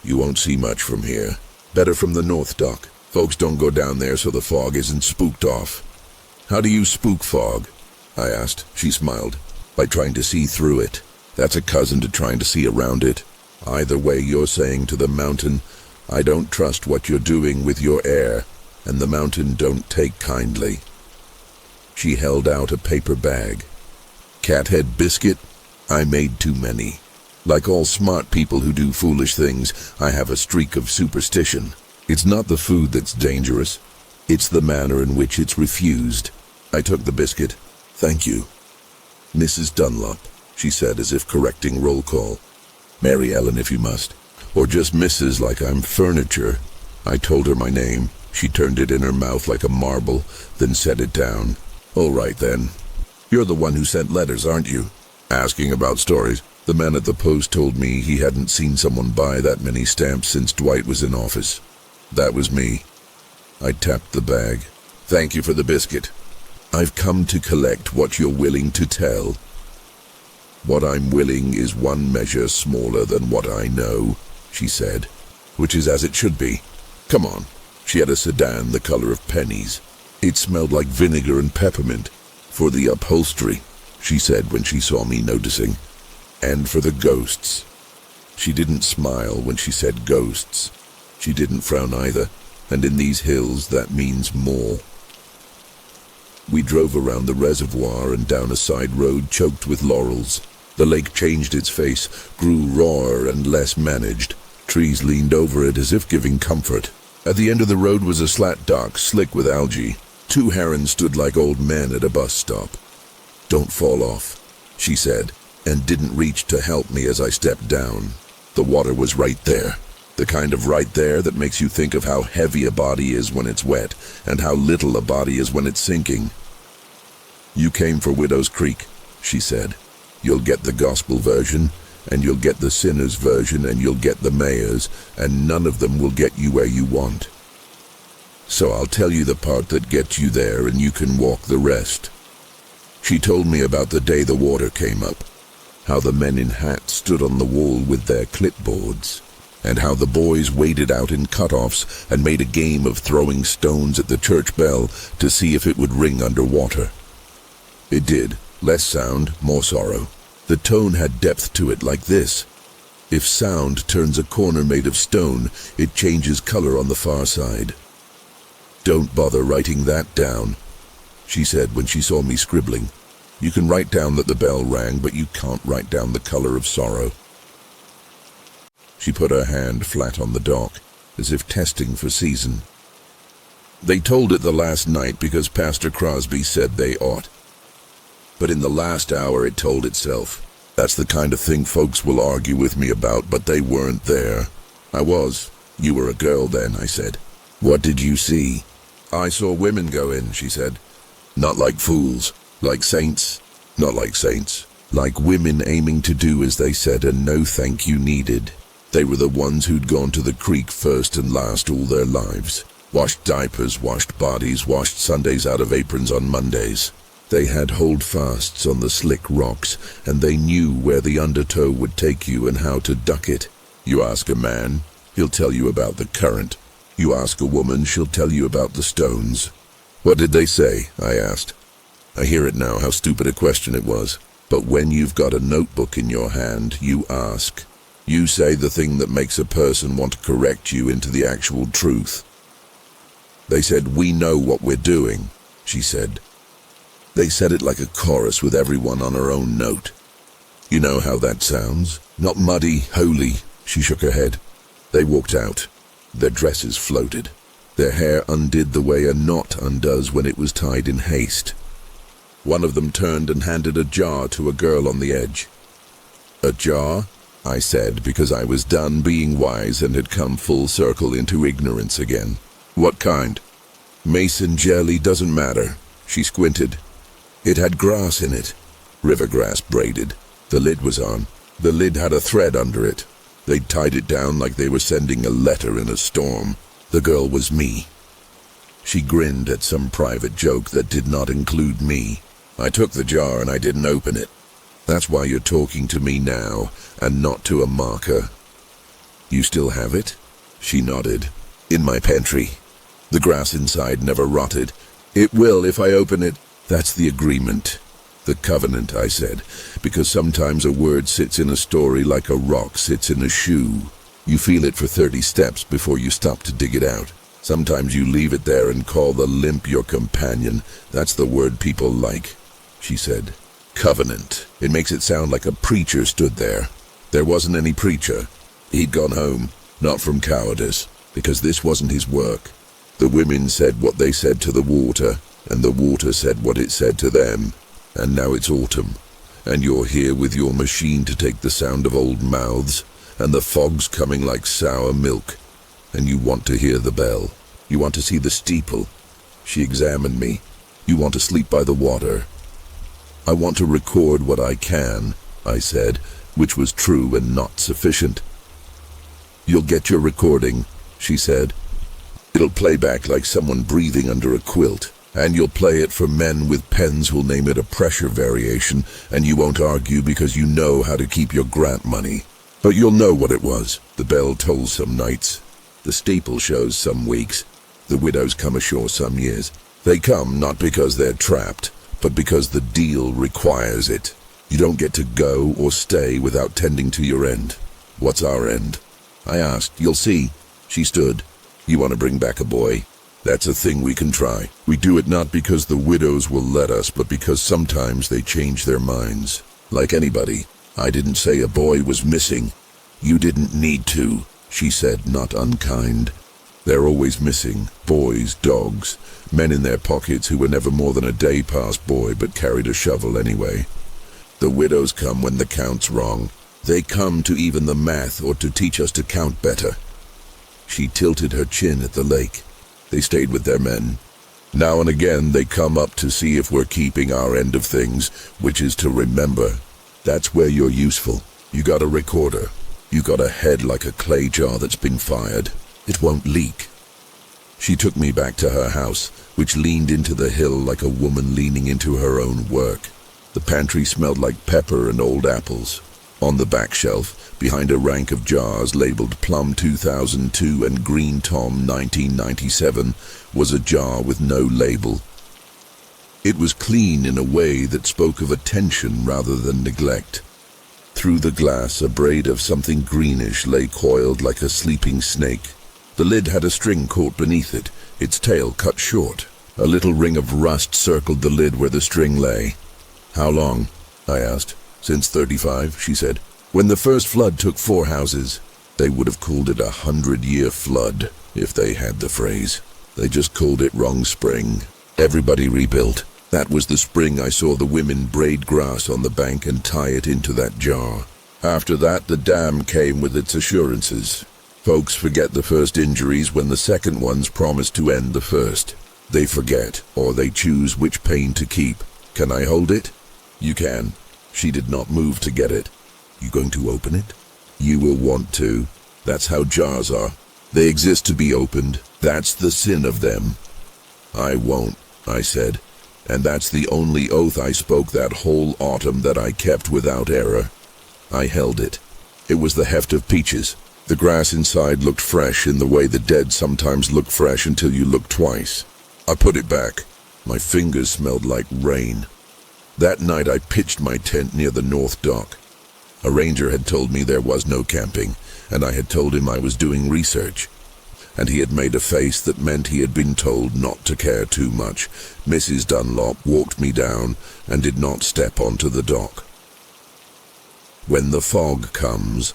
"You won't see much from here. Better from the north dock. Folks don't go down there so the fog isn't spooked off." "How do you spook fog?" I asked. She smiled. "By trying to see through it. That's a cousin to trying to see around it. Either way, you're saying to the mountain, I don't trust what you're doing with your air, and the mountain don't take kindly." She held out a paper bag. "Cathead biscuit? I made too many. Like all smart people who do foolish things, I have a streak of superstition. It's not the food that's dangerous. It's the manner in which it's refused." I took the biscuit. "Thank you." "Mrs. Dunlop," she said as if correcting roll call. "Mary Ellen if you must. Or just Mrs. like I'm furniture." I told her my name. She turned it in her mouth like a marble, then set it down. "All right then. You're the one who sent letters, aren't you? Asking about stories. The man at the post told me he hadn't seen someone buy that many stamps since Dwight was in office. That was me." I tapped the bag. "Thank you for the biscuit. I've come to collect what you're willing to tell." "What I'm willing is one measure smaller than what I know," she said, "which is as it should be. Come on." She had a sedan the color of pennies. It smelled like vinegar and peppermint. "For the upholstery," she said when she saw me noticing. "And for the ghosts." She didn't smile when she said ghosts. She didn't frown either, and in these hills that means more. We drove around the reservoir and down a side road choked with laurels. The lake changed its face, grew rawer and less managed. Trees leaned over it as if giving comfort. At the end of the road was a slat dock, slick with algae. 2 herons stood like old men at a bus stop. "Don't fall off," she said, and didn't reach to help me as I stepped down. The water was right there. The kind of right there that makes you think of how heavy a body is when it's wet, and how little a body is when it's sinking. "You came for Widow's Creek," she said. "You'll get the gospel version, and you'll get the sinner's version, and you'll get the mayor's, and none of them will get you where you want. So I'll tell you the part that gets you there, and you can walk the rest." She told me about the day the water came up, how the men in hats stood on the wall with their clipboards, and how the boys waded out in cut-offs and made a game of throwing stones at the church bell to see if it would ring underwater. It did. Less sound, more sorrow. The tone had depth to it like this. If sound turns a corner made of stone, it changes color on the far side. "Don't bother writing that down," she said when she saw me scribbling. "You can write down that the bell rang, but you can't write down the color of sorrow." She put her hand flat on the dock, as if testing for season. "They told it the last night because Pastor Crosby said they ought. But in the last hour it told itself. That's the kind of thing folks will argue with me about, but they weren't there. I was. You were a girl then," I said. "What did you see?" "I saw women go in," she said. "Not like fools. Like saints. Not like saints. Like women aiming to do as they said and no thank you needed. They were the ones who'd gone to the creek first and last all their lives. Washed diapers, washed bodies, washed Sundays out of aprons on Mondays. They had holdfasts on the slick rocks, and they knew where the undertow would take you and how to duck it. You ask a man, he'll tell you about the current. You ask a woman, she'll tell you about the stones." "What did they say?" I asked. I hear it now, how stupid a question it was. But when you've got a notebook in your hand, you ask. You say the thing that makes a person want to correct you into the actual truth. "They said, 'We know what we're doing,'" she said. They said it like a chorus with everyone on her own note. "You know how that sounds? Not muddy, holy." She shook her head. They walked out. Their dresses floated. Their hair undid the way a knot undoes when it was tied in haste. One of them turned and handed a jar to a girl on the edge. "A jar?" I said, because I was done being wise and had come full circle into ignorance again. "What kind?" "Mason jelly, doesn't matter." She squinted. It had grass in it. River grass braided. The lid was on. The lid had a thread under it. They'd tied it down like they were sending a letter in a storm. The girl was me. She grinned at some private joke that did not include me. I took the jar and I didn't open it. "That's why you're talking to me now, and not to a marker." "You still have it?" She nodded. "In my pantry. The grass inside never rotted. It will if I open it." "That's the agreement." "The covenant," I said, because sometimes a word sits in a story like a rock sits in a shoe. You feel it for 30 steps before you stop to dig it out. Sometimes you leave it there and call the limp your companion. That's the word people like, she said. Covenant. It makes it sound like a preacher stood there. There wasn't any preacher. He'd gone home, not from cowardice, because this wasn't his work. The women said what they said to the water, and the water said what it said to them. And now it's autumn, and you're here with your machine to take the sound of old mouths, and the fog's coming like sour milk, and you want to hear the bell. You want to see the steeple. She examined me. You want to sleep by the water. I want to record what I can, I said, which was true and not sufficient. You'll get your recording, she said. It'll play back like someone breathing under a quilt, and you'll play it for men with pens who'll name it a pressure variation, and you won't argue because you know how to keep your grant money. But you'll know what it was. The bell tolls some nights. The steeple shows some weeks. The widows come ashore some years. They come not because they're trapped, but because the deal requires it. You don't get to go or stay without tending to your end. What's our end? I asked. You'll see. She stood. You want to bring back a boy? That's a thing we can try. We do it not because the widows will let us, but because sometimes they change their minds. Like anybody, I didn't say a boy was missing. You didn't need to, she said, not unkind. They're always missing. Boys, dogs, men in their pockets who were never more than a day past boy but carried a shovel anyway. The widows come when the count's wrong. They come to even the math or to teach us to count better. She tilted her chin at the lake. They stayed with their men. Now and again they come up to see if we're keeping our end of things, which is to remember. That's where you're useful. You got a recorder. You got a head like a clay jar that's been fired. It won't leak. She took me back to her house, which leaned into the hill like a woman leaning into her own work. The pantry smelled like pepper and old apples. On the back shelf, behind a rank of jars labeled Plum 2002 and Green Tom 1997, was a jar with no label. It was clean in a way that spoke of attention rather than neglect. Through the glass, a braid of something greenish lay coiled like a sleeping snake. The lid had a string caught beneath it, its tail cut short. A little ring of rust circled the lid where the string lay. How long? I asked. Since 35, she said. When the first flood took 4 houses, they would have called it 100-year flood, if they had the phrase. They just called it wrong spring. Everybody rebuilt. That was the spring I saw the women braid grass on the bank and tie it into that jar. After that, the dam came with its assurances. Folks forget the first injuries when the second ones promise to end the first. They forget, or they choose which pain to keep. Can I hold it? You can. She did not move to get it. You going to open it? You will want to. That's how jars are. They exist to be opened. That's the sin of them. I won't, I said. And that's the only oath I spoke that whole autumn that I kept without error. I held it. It was the heft of peaches. The grass inside looked fresh in the way the dead sometimes look fresh until you look twice. I put it back. My fingers smelled like rain. That night I pitched my tent near the north dock. A ranger had told me there was no camping, and I had told him I was doing research. And he had made a face that meant he had been told not to care too much. Mrs. Dunlop walked me down and did not step onto the dock. When the fog comes,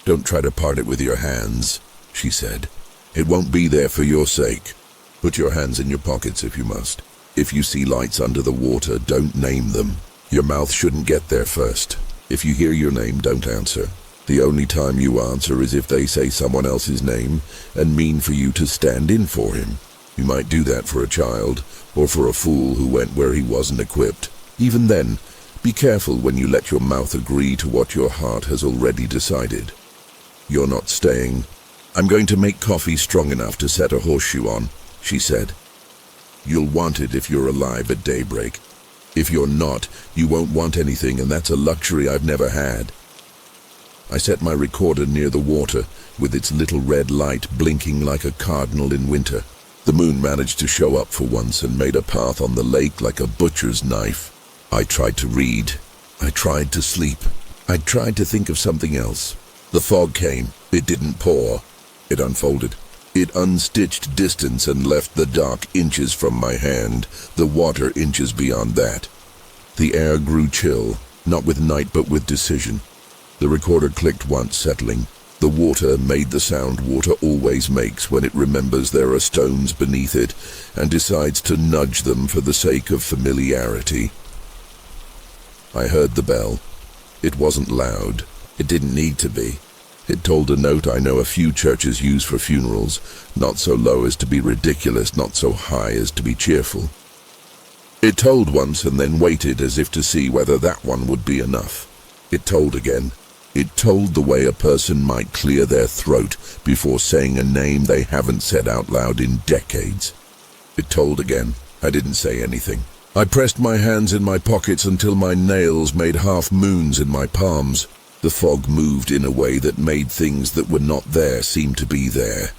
don't try to part it with your hands, she said. It won't be there for your sake. Put your hands in your pockets if you must. If you see lights under the water, don't name them. Your mouth shouldn't get there first. If you hear your name, don't answer. The only time you answer is if they say someone else's name and mean for you to stand in for him. You might do that for a child, or for a fool who went where he wasn't equipped. Even then, be careful when you let your mouth agree to what your heart has already decided. You're not staying. I'm going to make coffee strong enough to set a horseshoe on, she said. You'll want it if you're alive at daybreak. If you're not, you won't want anything, and that's a luxury I've never had. I set my recorder near the water, with its little red light blinking like a cardinal in winter. The moon managed to show up for once and made a path on the lake like a butcher's knife. I tried to read. I tried to sleep. I tried to think of something else. The fog came. It didn't pour. It unfolded. It unstitched distance and left the dock inches from my hand, the water inches beyond that. The air grew chill, not with night but with decision. The recorder clicked once, settling. The water made the sound water always makes when it remembers there are stones beneath it and decides to nudge them for the sake of familiarity. I heard the bell. It wasn't loud. It didn't need to be. It told a note I know a few churches use for funerals, not so low as to be ridiculous, not so high as to be cheerful. It told once and then waited as if to see whether that one would be enough. It told again. It told the way a person might clear their throat before saying a name they haven't said out loud in decades. It told again. I didn't say anything. I pressed my hands in my pockets until my nails made half moons in my palms. The fog moved in a way that made things that were not there seem to be there.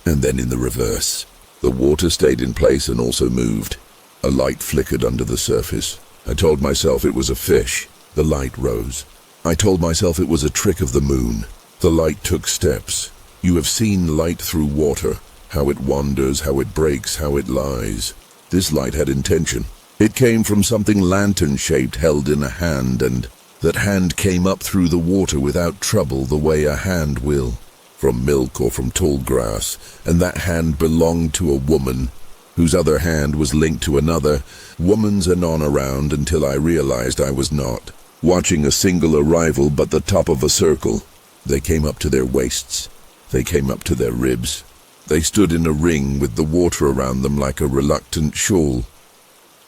And then in the reverse. The water stayed in place and also moved. A light flickered under the surface. I told myself it was a fish. The light rose. I told myself it was a trick of the moon. The light took steps. You have seen light through water, how it wanders, how it breaks, how it lies. This light had intention. It came from something lantern-shaped held in a hand, and that hand came up through the water without trouble the way a hand will, from milk or from tall grass, and that hand belonged to a woman, whose other hand was linked to another, woman's anon around until I realized I was not watching a single arrival but the top of a circle. They came up to their waists. They came up to their ribs. They stood in a ring with the water around them like a reluctant shawl,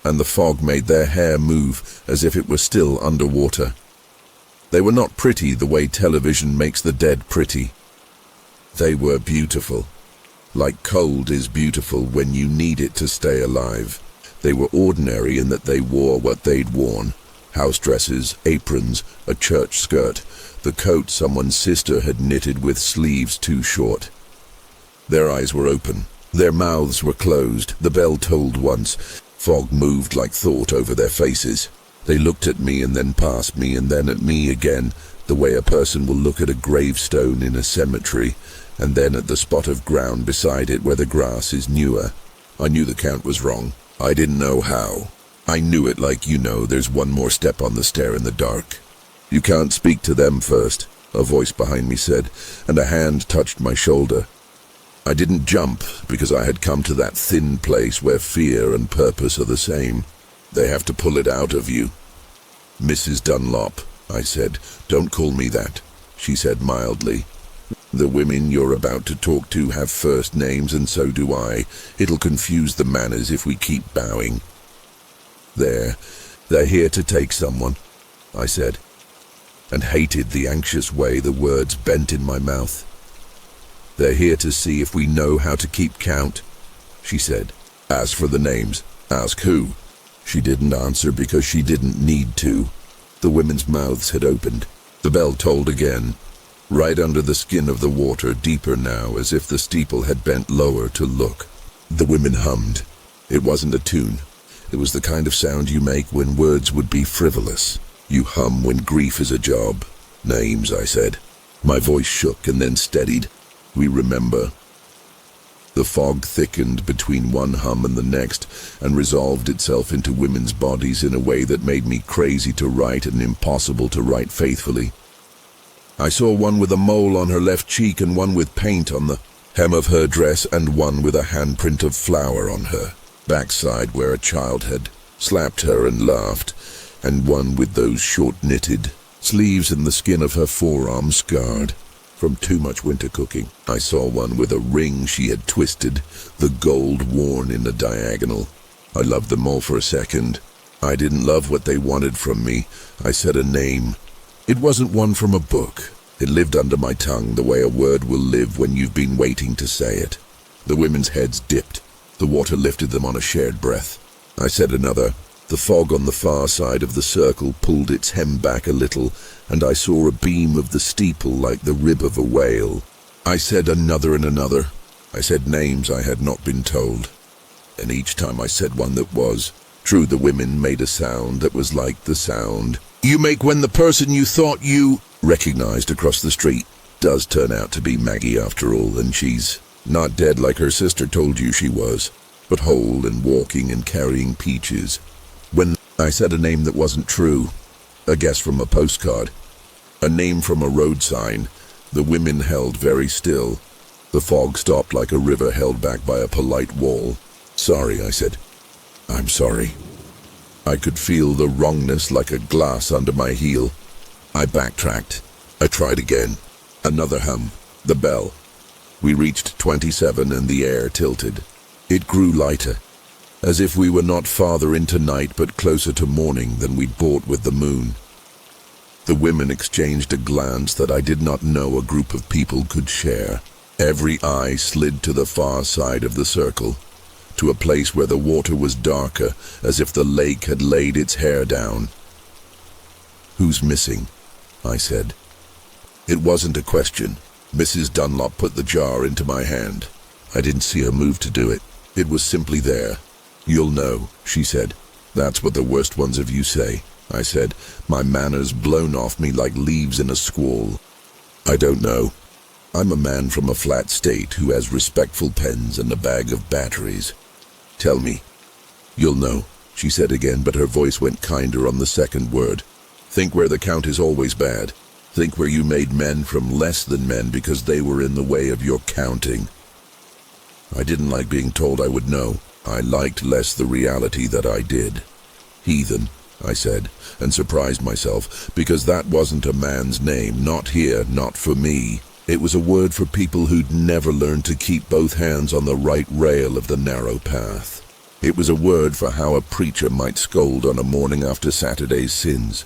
and the fog made their hair move as if it were still underwater. They were not pretty the way television makes the dead pretty. They were beautiful, like cold is beautiful when you need it to stay alive. They were ordinary in that they wore what they'd worn: house dresses, aprons, a church skirt, the coat someone's sister had knitted with sleeves too short. Their eyes were open. Their mouths were closed. The bell tolled once. Fog moved like thought over their faces. They looked at me and then past me and then at me again, the way a person will look at a gravestone in a cemetery, and then at the spot of ground beside it where the grass is newer. I knew the count was wrong. I didn't know how. I knew it like you know there's one more step on the stair in the dark. You can't speak to them first, a voice behind me said, and a hand touched my shoulder. I didn't jump because I had come to that thin place where fear and purpose are the same. They have to pull it out of you. Mrs. Dunlop, I said. Don't call me that, she said mildly. The women you're about to talk to have first names, and so do I. It'll confuse the manners if we keep bowing. They're here to take someone, I said, and hated the anxious way the words bent in my mouth. They're here to see if we know how to keep count, she said. As for the names, ask who. She didn't answer because she didn't need to. The women's mouths had opened. The bell tolled again, right under the skin of the water, deeper now, as if the steeple had bent lower to look. The women hummed. It wasn't a tune. It was the kind of sound you make when words would be frivolous. You hum when grief is a job. Names, I said. My voice shook and then steadied. We remember. The fog thickened between one hum and the next and resolved itself into women's bodies in a way that made me crazy to write and impossible to write faithfully. I saw one with a mole on her left cheek and one with paint on the hem of her dress and one with a handprint of flour on her backside where a child had slapped her and laughed, and one with those short-knitted sleeves and the skin of her forearm scarred from too much winter cooking. I saw one with a ring she had twisted, the gold worn in a diagonal. I loved them all for a second. I didn't love what they wanted from me. I said a name. It wasn't one from a book. It lived under my tongue the way a word will live when you've been waiting to say it. The women's heads dipped. The water lifted them on a shared breath. I said another. The fog on the far side of the circle pulled its hem back a little, and I saw a beam of the steeple like the rib of a whale. I said another and another. I said names I had not been told. And each time I said one that was. True, the women made a sound that was like the sound you make when the person you thought you recognized across the street does turn out to be Maggie after all, and she's not dead like her sister told you she was, but whole and walking and carrying peaches. When I said a name that wasn't true, a guess from a postcard, a name from a road sign, the women held very still. The fog stopped like a river held back by a polite wall. Sorry, I said. I'm sorry. I could feel the wrongness like a glass under my heel. I backtracked. I tried again. Another hum. The bell. We reached 27 and the air tilted. It grew lighter, as if we were not farther into night but closer to morning than we'd bought with the moon. The women exchanged a glance that I did not know a group of people could share. Every eye slid to the far side of the circle, to a place where the water was darker, as if the lake had laid its hair down. Who's missing? I said. It wasn't a question. Mrs. Dunlop put the jar into my hand. I didn't see her move to do it. It was simply there. You'll know, she said. That's what the worst ones of you say. I said, my manners blown off me like leaves in a squall. I don't know. I'm a man from a flat state who has respectful pens and a bag of batteries. Tell me. You'll know, she said again, but her voice went kinder on the second word. Think where the count is always bad. Think where you made men from less than men because they were in the way of your counting. I didn't like being told I would know. I liked less the reality that I did. Heathen, I said, and surprised myself, because that wasn't a man's name, not here, not for me. It was a word for people who'd never learned to keep both hands on the right rail of the narrow path. It was a word for how a preacher might scold on a morning after Saturday's sins.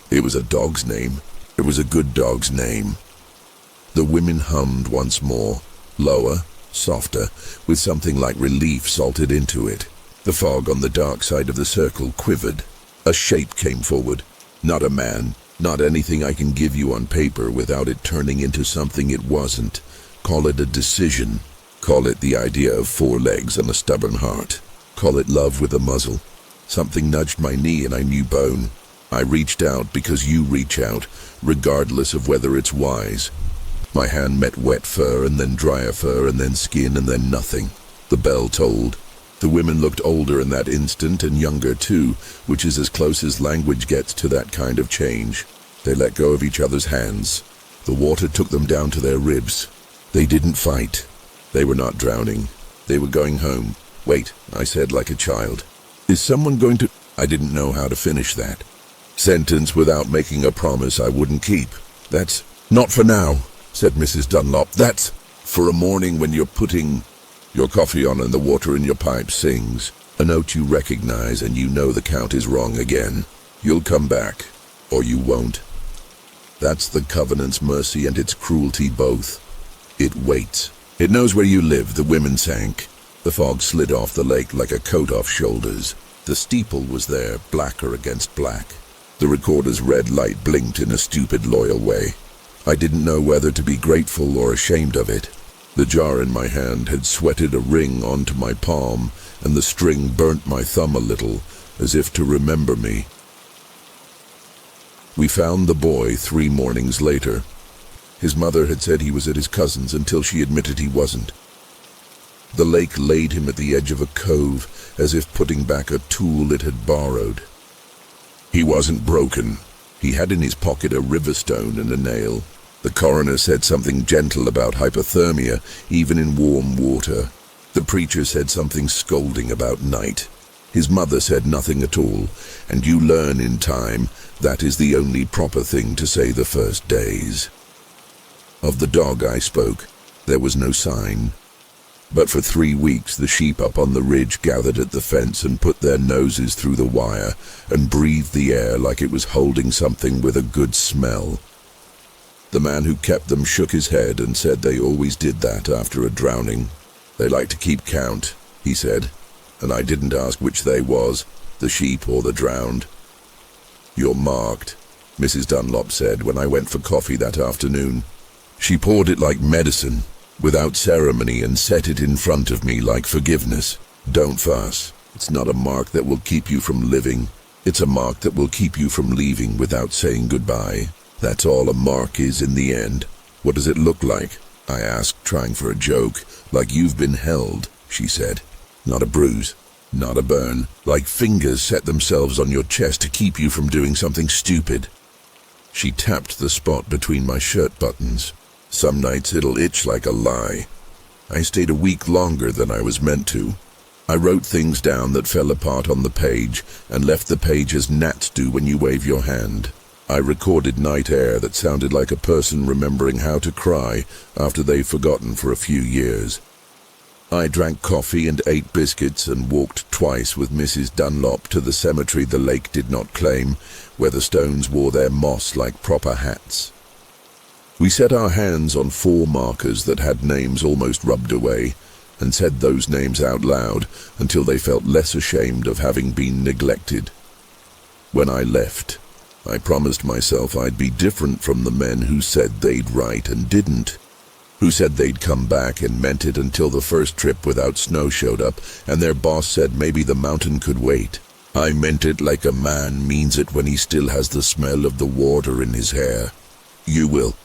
It was a dog's name. It was a good dog's name. The women hummed once more, lower, softer, with something like relief salted into it. The fog on the dark side of the circle quivered. A shape came forward. Not a man, not anything I can give you on paper without it turning into something it wasn't. Call it a decision. Call it the idea of 4 legs and a stubborn heart. Call it love with a muzzle. Something nudged my knee and I knew bone. I reached out because you reach out, regardless of whether it's wise. My hand met wet fur and then drier fur and then skin and then nothing. The bell tolled. The women looked older in that instant and younger too, which is as close as language gets to that kind of change. They let go of each other's hands. The water took them down to their ribs. They didn't fight. They were not drowning. They were going home. Wait, I said like a child. Is someone going to... I didn't know how to finish that sentence without making a promise I wouldn't keep. That's not for now, said Mrs. Dunlop. That's for a morning when you're putting your coffee on and the water in your pipe sings. A note you recognize and you know the count is wrong again. You'll come back, or you won't. That's the covenant's mercy and its cruelty both. It waits. It knows where you live, the women sank. The fog slid off the lake like a coat off shoulders. The steeple was there, blacker against black. The recorder's red light blinked in a stupid, loyal way. I didn't know whether to be grateful or ashamed of it. The jar in my hand had sweated a ring onto my palm, and the string burnt my thumb a little, as if to remember me. We found the boy 3 mornings later. His mother had said he was at his cousin's until she admitted he wasn't. The lake laid him at the edge of a cove, as if putting back a tool it had borrowed. He wasn't broken. He had in his pocket a river stone and a nail. The coroner said something gentle about hypothermia, even in warm water. The preacher said something scolding about night. His mother said nothing at all, and you learn in time that is the only proper thing to say the first days. Of the dog I spoke, there was no sign. But for 3 weeks the sheep up on the ridge gathered at the fence and put their noses through the wire and breathed the air like it was holding something with a good smell. The man who kept them shook his head and said they always did that after a drowning. They like to keep count, he said, and I didn't ask which they was, the sheep or the drowned. You're marked, Mrs. Dunlop said when I went for coffee that afternoon. She poured it like medicine, without ceremony, and set it in front of me like forgiveness. Don't fuss. It's not a mark that will keep you from living. It's a mark that will keep you from leaving without saying goodbye. That's all a mark is in the end. What does it look like? I asked, trying for a joke. Like you've been held, she said. Not a bruise, not a burn. Like fingers set themselves on your chest to keep you from doing something stupid. She tapped the spot between my shirt buttons. Some nights it'll itch like a lie. I stayed a week longer than I was meant to. I wrote things down that fell apart on the page and left the page as gnats do when you wave your hand. I recorded night air that sounded like a person remembering how to cry after they've forgotten for a few years. I drank coffee and ate biscuits and walked twice with Mrs. Dunlop to the cemetery the lake did not claim, where the stones wore their moss like proper hats. We set our hands on 4 markers that had names almost rubbed away, and said those names out loud until they felt less ashamed of having been neglected. When I left, I promised myself I'd be different from the men who said they'd write and didn't, who said they'd come back and meant it until the first trip without snow showed up, and their boss said maybe the mountain could wait. I meant it like a man means it when he still has the smell of the water in his hair. You will,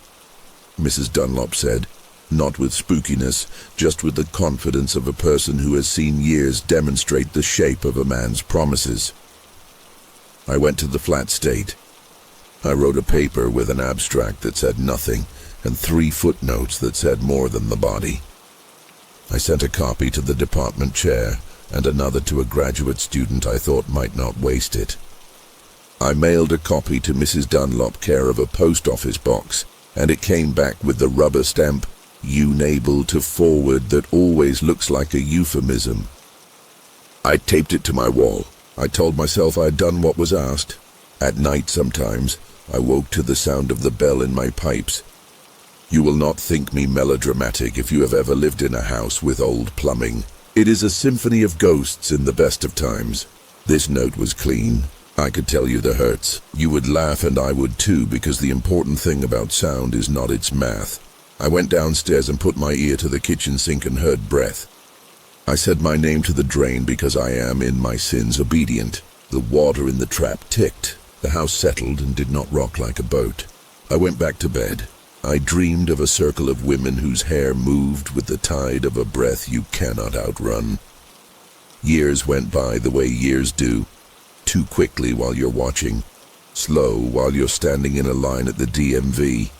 Mrs. Dunlop said, not with spookiness, just with the confidence of a person who has seen years demonstrate the shape of a man's promises. I went to the flat state. I wrote a paper with an abstract that said nothing and 3 footnotes that said more than the body. I sent a copy to the department chair and another to a graduate student I thought might not waste it. I mailed a copy to Mrs. Dunlop care of a post office box, and it came back with the rubber stamp, "Unable to forward," that always looks like a euphemism. I taped it to my wall. I told myself I'd done what was asked. At night sometimes, I woke to the sound of the bell in my pipes. You will not think me melodramatic if you have ever lived in a house with old plumbing. It is a symphony of ghosts in the best of times. This note was clean. I could tell you the hurts. You would laugh and I would too, because the important thing about sound is not its math. I went downstairs and put my ear to the kitchen sink and heard breath. I said my name to the drain because I am, in my sins, obedient. The water in the trap ticked. The house settled and did not rock like a boat. I went back to bed. I dreamed of a circle of women whose hair moved with the tide of a breath you cannot outrun. Years went by the way years do. Too quickly while you're watching. Slow while you're standing in a line at the DMV.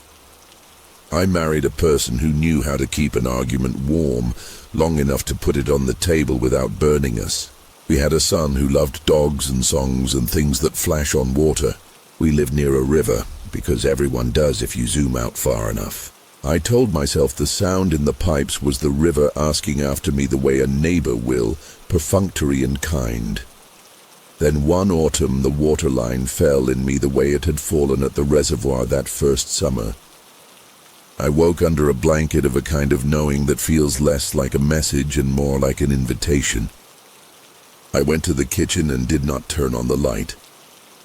I married a person who knew how to keep an argument warm, long enough to put it on the table without burning us. We had a son who loved dogs and songs and things that flash on water. We lived near a river, because everyone does if you zoom out far enough. I told myself the sound in the pipes was the river asking after me the way a neighbor will, perfunctory and kind. Then one autumn the waterline fell in me the way it had fallen at the reservoir that first summer. I woke under a blanket of a kind of knowing that feels less like a message and more like an invitation. I went to the kitchen and did not turn on the light.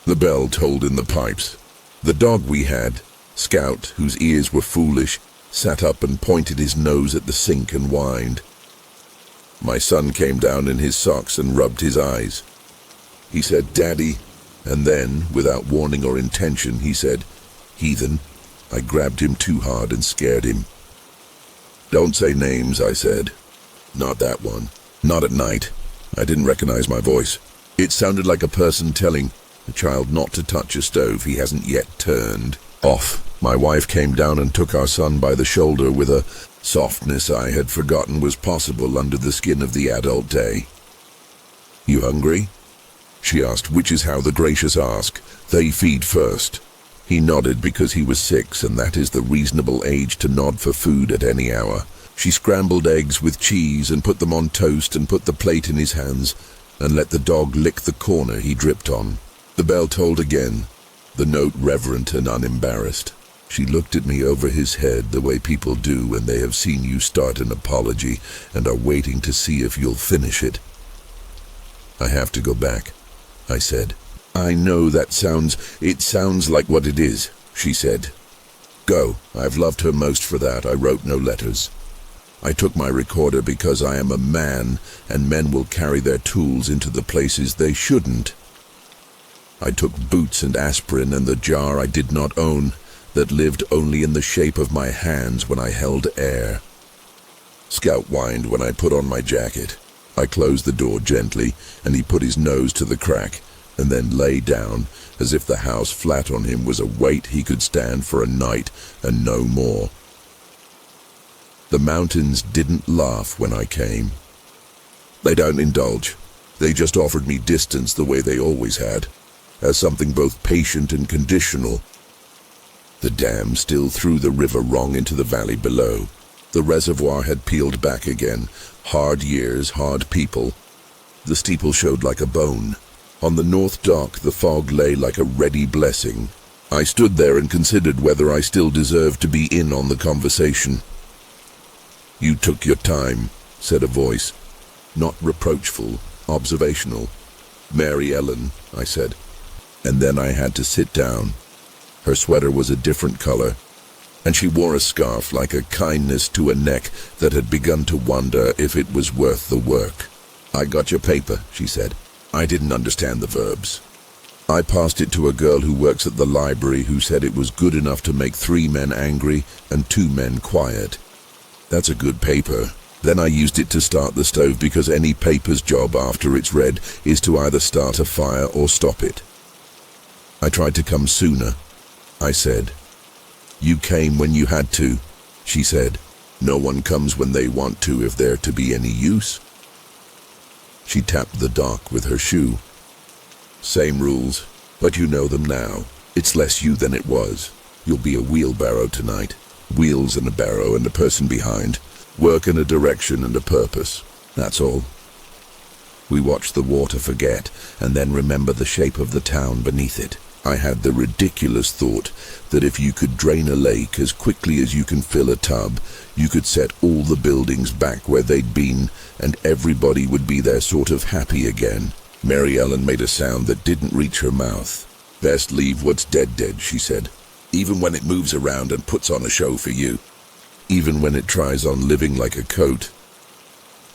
The bell tolled in the pipes. The dog we had, Scout, whose ears were foolish, sat up and pointed his nose at the sink and whined. My son came down in his socks and rubbed his eyes. He said, "Daddy," and then, without warning or intention, he said, "Heathen." I grabbed him too hard and scared him. "Don't say names," I said. "Not that one. Not at night." I didn't recognize my voice. It sounded like a person telling a child not to touch a stove he hasn't yet turned off. My wife came down and took our son by the shoulder with a softness I had forgotten was possible under the skin of the adult day. "You hungry?" she asked, which is how the gracious ask. They feed first. He nodded because he was 6, and that is the reasonable age to nod for food at any hour. She scrambled eggs with cheese and put them on toast and put the plate in his hands and let the dog lick the corner he dripped on. The bell tolled again, the note reverent and unembarrassed. She looked at me over his head the way people do when they have seen you start an apology and are waiting to see if you'll finish it. "I have to go back," I said. "I know it sounds like what it is," she said. "Go. I've loved her most for that. I wrote no letters. I took my recorder because I am a man, and men will carry their tools into the places they shouldn't. I took boots and aspirin and the jar I did not own, that lived only in the shape of my hands when I held air. Scout whined when I put on my jacket. I closed the door gently, and he put his nose to the crack, and then lay down, as if the house flat on him was a weight he could stand for a night, and no more. The mountains didn't laugh when I came. They don't indulge. They just offered me distance the way they always had, as something both patient and conditional. The dam still threw the river wrong into the valley below. The reservoir had peeled back again. Hard years, hard people. The steeple showed like a bone. On the north dock, the fog lay like a ready blessing. I stood there and considered whether I still deserved to be in on the conversation. "You took your time," said a voice. Not reproachful, observational. "Mary Ellen," I said. And then I had to sit down. Her sweater was a different color, and she wore a scarf like a kindness to a neck that had begun to wonder if it was worth the work. "I got your paper," she said. I didn't understand the verbs. I passed it to a girl who works at the library who said it was good enough to make 3 men angry and 2 men quiet. That's a good paper. Then I used it to start the stove because any paper's job after it's read is to either start a fire or stop it. I tried to come sooner, I said. You came when you had to, she said. No one comes when they want to if they're to be any use. She tapped the dock with her shoe. Same rules, but you know them now. It's less you than it was. You'll be a wheelbarrow tonight. Wheels and a barrow and a person behind. Work in a direction and a purpose. That's all. We watched the water forget and then remember the shape of the town beneath it. I had the ridiculous thought that if you could drain a lake as quickly as you can fill a tub, you could set all the buildings back where they'd been and everybody would be there sort of happy again. Mary Ellen made a sound that didn't reach her mouth. Best leave what's dead dead, she said. Even when it moves around and puts on a show for you. Even when it tries on living like a coat.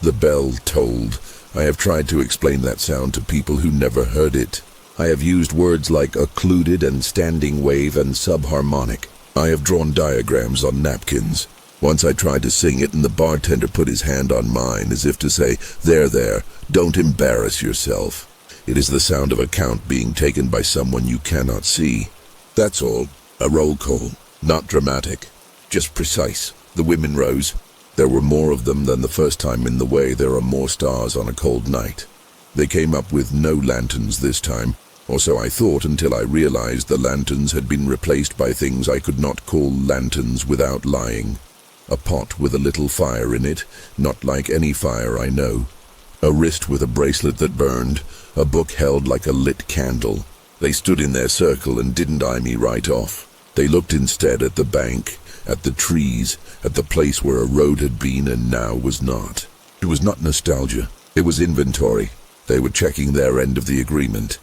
The bell tolled. I have tried to explain that sound to people who never heard it. I have used words like occluded and standing wave and subharmonic. I have drawn diagrams on napkins. Once I tried to sing it and the bartender put his hand on mine as if to say, there, don't embarrass yourself. It is the sound of a count being taken by someone you cannot see. That's all. A roll call. Not dramatic. Just precise. The women rose. There were more of them than the first time in the way there are more stars on a cold night. They came up with no lanterns this time, or so I thought until I realized the lanterns had been replaced by things I could not call lanterns without lying. A pot with a little fire in it, not like any fire I know. A wrist with a bracelet that burned, a book held like a lit candle. They stood in their circle and didn't eye me right off. They looked instead at the bank, at the trees, at the place where a road had been and now was not. It was not nostalgia, it was inventory. They were checking their end of the agreement.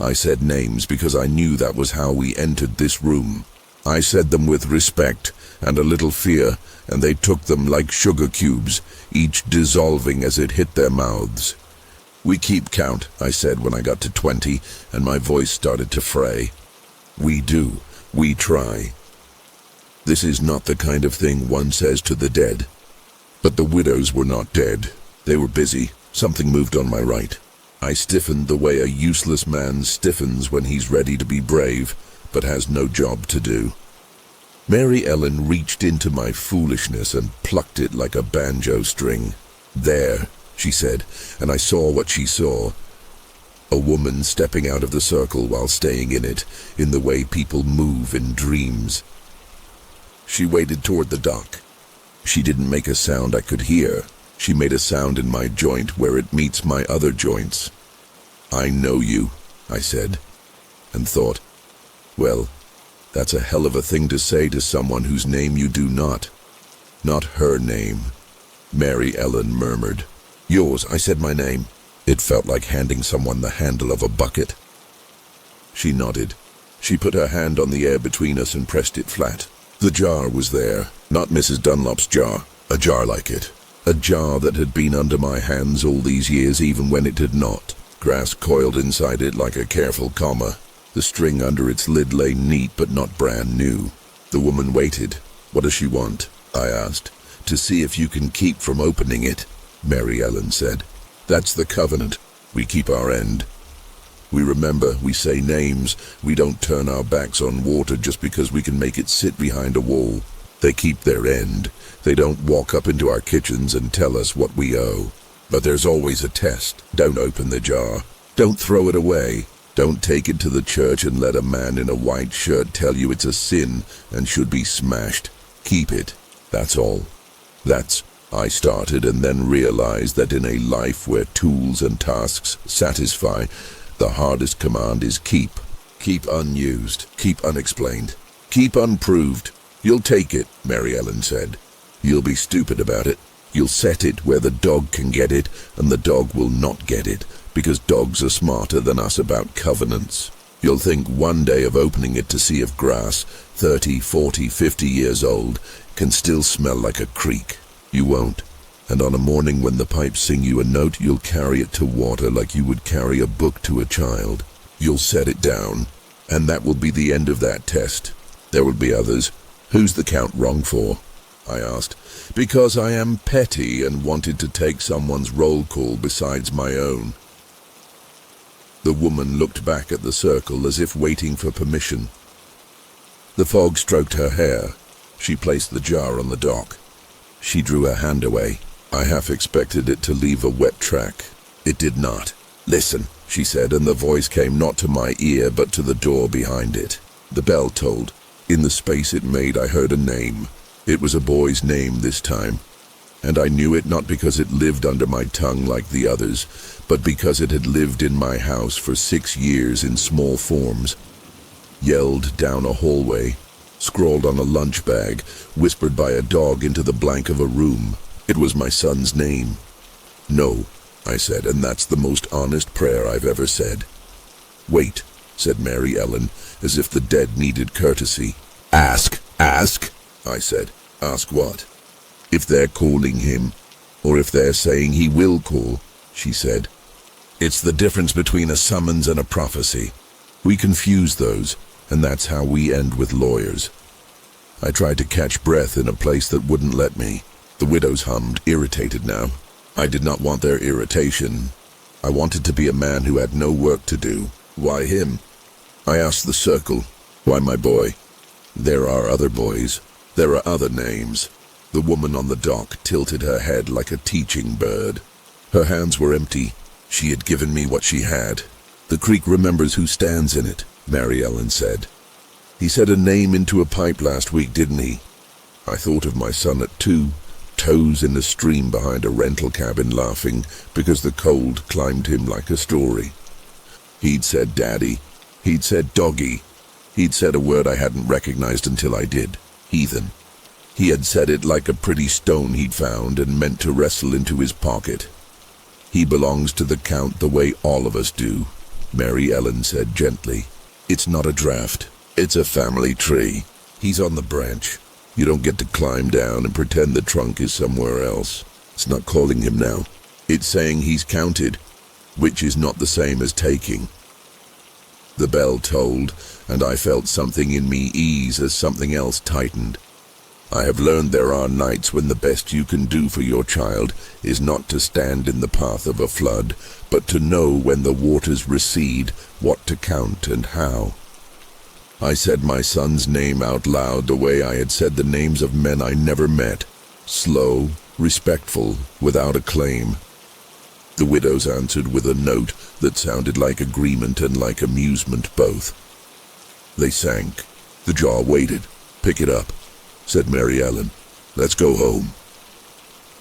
I said names because I knew that was how we entered this room. I said them with respect and a little fear, and they took them like sugar cubes, each dissolving as it hit their mouths. We keep count, I said when I got to 20, and my voice started to fray. We do. We try. This is not the kind of thing one says to the dead. But the widows were not dead. They were busy. Something moved on my right. I stiffened the way a useless man stiffens when he's ready to be brave, but has no job to do. Mary Ellen reached into my foolishness and plucked it like a banjo string. There, she said, and I saw what she saw. A woman stepping out of the circle while staying in it, in the way people move in dreams. She waded toward the dock. She didn't make a sound I could hear. She made a sound in my joint where it meets my other joints. I know you, I said, and thought, well, that's a hell of a thing to say to someone whose name you do not. Not her name. Mary Ellen murmured. Yours, I said my name. It felt like handing someone the handle of a bucket. She nodded. She put her hand on the air between us and pressed it flat. The jar was there, not Mrs. Dunlop's jar, a jar like it. A jar that had been under my hands all these years even when it had not. Grass coiled inside it like a careful comma. The string under its lid lay neat but not brand new. The woman waited. What does she want? I asked. To see if you can keep from opening it, Mary Ellen said. That's the covenant. We keep our end. We remember, we say names. We don't turn our backs on water just because we can make it sit behind a wall. They keep their end. They don't walk up into our kitchens and tell us what we owe. But there's always a test. Don't open the jar. Don't throw it away. Don't take it to the church and let a man in a white shirt tell you it's a sin and should be smashed. Keep it. That's all. I started and then realized that in a life where tools and tasks satisfy, the hardest command is keep. Keep unused. Keep unexplained. Keep unproved. You'll take it, Mary Ellen said. You'll be stupid about it. You'll set it where the dog can get it, and the dog will not get it, because dogs are smarter than us about covenants. You'll think one day of opening it to see if grass, 30, 40, 50 years old, can still smell like a creek. You won't. And on a morning when the pipes sing you a note, you'll carry it to water like you would carry a book to a child. You'll set it down, and that will be the end of that test. There will be others. Who's the count wrong for? I asked, because I am petty and wanted to take someone's roll call besides my own. The woman looked back at the circle as if waiting for permission. The fog stroked her hair. She placed the jar on the dock. She drew her hand away. I half expected it to leave a wet track. It did not. Listen, she said, and the voice came not to my ear but to the door behind it. The bell tolled. In the space it made, I heard a name. It was a boy's name this time, and I knew it not because it lived under my tongue like the others, but because it had lived in my house for 6 years in small forms. Yelled down a hallway, scrawled on a lunch bag, whispered by a dog into the blank of a room. It was my son's name. No, I said, and that's the most honest prayer I've ever said. Wait, said Mary Ellen, as if the dead needed courtesy. Ask, I said. Ask what? If they're calling him, or if they're saying he will call, she said. It's the difference between a summons and a prophecy. We confuse those, and that's how we end with lawyers. I tried to catch breath in a place that wouldn't let me. The widows hummed, irritated now. I did not want their irritation. I wanted to be a man who had no work to do. Why him? I asked the circle. Why my boy? There are other boys. There are other names. The woman on the dock tilted her head like a teaching bird. Her hands were empty. She had given me what she had. The creek remembers who stands in it, Mary Ellen said. He said a name into a pipe last week, didn't he? I thought of my son at 2, toes in the stream behind a rental cabin, laughing because the cold climbed him like a story. He'd said daddy. He'd said doggy. He'd said a word I hadn't recognized until I did. Heathen. He had said it like a pretty stone he'd found and meant to wrestle into his pocket. He belongs to the count the way all of us do, Mary Ellen said gently. It's not a draft. It's a family tree. He's on the branch. You don't get to climb down and pretend the trunk is somewhere else. It's not calling him now. It's saying he's counted, which is not the same as taking. The bell tolled, and I felt something in me ease as something else tightened. I have learned there are nights when the best you can do for your child is not to stand in the path of a flood, but to know when the waters recede, what to count and how. I said my son's name out loud the way I had said the names of men I never met, slow, respectful, without a claim. The widows answered with a note that sounded like agreement and like amusement both. They sank. The jar waited. Pick it up, said Mary Ellen. Let's go home.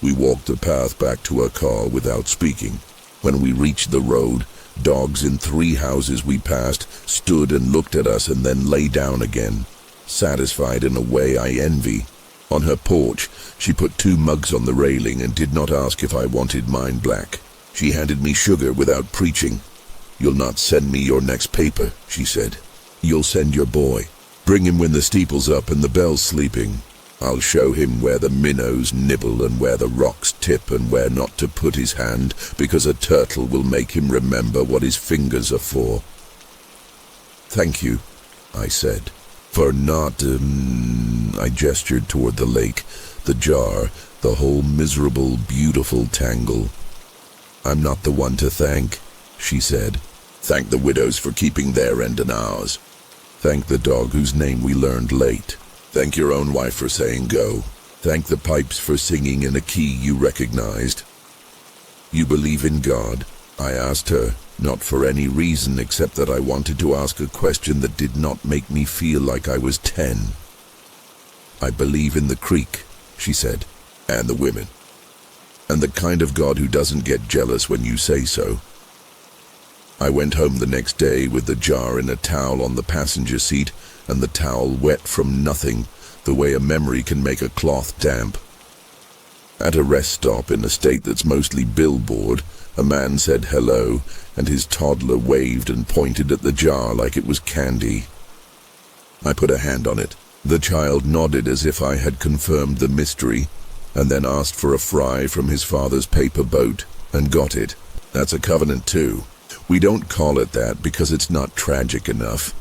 We walked the path back to our car without speaking. When we reached the road, dogs in 3 houses we passed stood and looked at us and then lay down again, satisfied in a way I envy. On her porch, she put 2 mugs on the railing and did not ask if I wanted mine black. She handed me sugar without preaching. You'll not send me your next paper, she said. You'll send your boy. Bring him when the steeple's up and the bell's sleeping. I'll show him where the minnows nibble and where the rocks tip and where not to put his hand, because a turtle will make him remember what his fingers are for. Thank you, I said, for not, I gestured toward the lake, the jar, the whole miserable, beautiful tangle. I'm not the one to thank, she said. Thank the widows for keeping their end and ours. Thank the dog whose name we learned late. Thank your own wife for saying go. Thank the pipes for singing in a key you recognized. You believe in God? I asked her, not for any reason except that I wanted to ask a question that did not make me feel like I was 10. I believe in the creek, she said, and the women. And the kind of God who doesn't get jealous when you say so. I went home the next day with the jar in a towel on the passenger seat and the towel wet from nothing, the way a memory can make a cloth damp. At a rest stop in a state that's mostly billboard, a man said hello, and his toddler waved and pointed at the jar like it was candy. I put a hand on it. The child nodded as if I had confirmed the mystery. and then asked for a fry from his father's paper boat, and got it. That's a covenant too. We don't call it that because it's not tragic enough.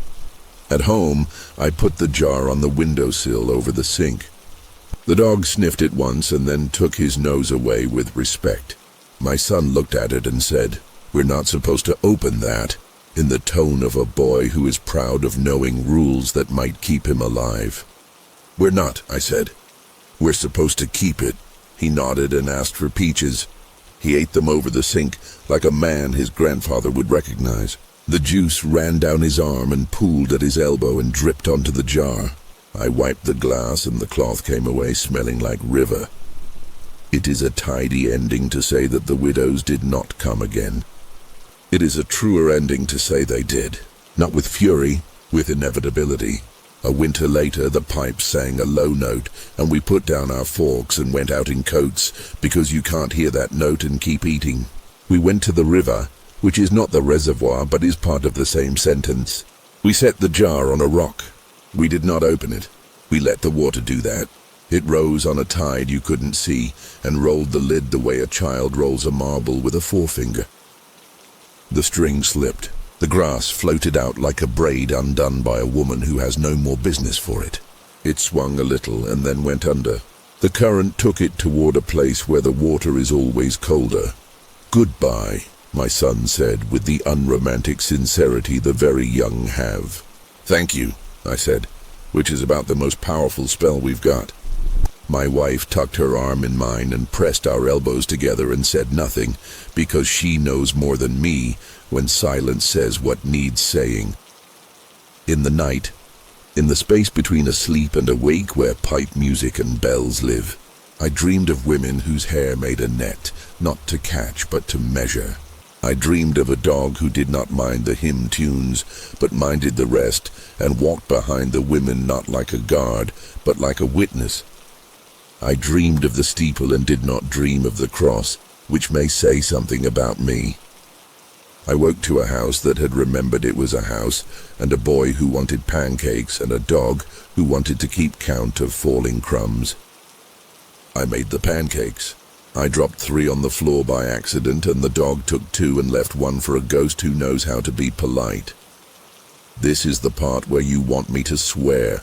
At home, I put the jar on the windowsill over the sink. The dog sniffed it once and then took his nose away with respect. My son looked at it and said, "We're not supposed to open that," in the tone of a boy who is proud of knowing rules that might keep him alive. "We're not," I said. "We're supposed to keep it." He nodded and asked for peaches. He ate them over the sink like a man his grandfather would recognize. The juice ran down his arm and pooled at his elbow and dripped onto the jar. I wiped the glass and the cloth came away smelling like river. It is a tidy ending to say that the widows did not come again. It is a truer ending to say they did. Not with fury, with inevitability. A winter later, the pipes sang a low note, and we put down our forks and went out in coats, because you can't hear that note and keep eating. We went to the river, which is not the reservoir, but is part of the same sentence. We set the jar on a rock. We did not open it. We let the water do that. It rose on a tide you couldn't see, and rolled the lid the way a child rolls a marble with a forefinger. The string slipped. The grass floated out like a braid undone by a woman who has no more business for it. It swung a little and then went under. The current took it toward a place where the water is always colder. "Goodbye," my son said with the unromantic sincerity the very young have. "Thank you," I said, which is about the most powerful spell we've got. My wife tucked her arm in mine and pressed our elbows together and said nothing, because she knows more than me when silence says what needs saying. In the night, in the space between asleep and awake where pipe music and bells live, I dreamed of women whose hair made a net, not to catch but to measure. I dreamed of a dog who did not mind the hymn tunes, but minded the rest, and walked behind the women not like a guard, but like a witness. I dreamed of the steeple and did not dream of the cross, which may say something about me. I woke to a house that had remembered it was a house, and a boy who wanted pancakes, and a dog who wanted to keep count of falling crumbs. I made the pancakes. I dropped 3 on the floor by accident, and the dog took 2 and left 1 for a ghost who knows how to be polite. This is the part where you want me to swear.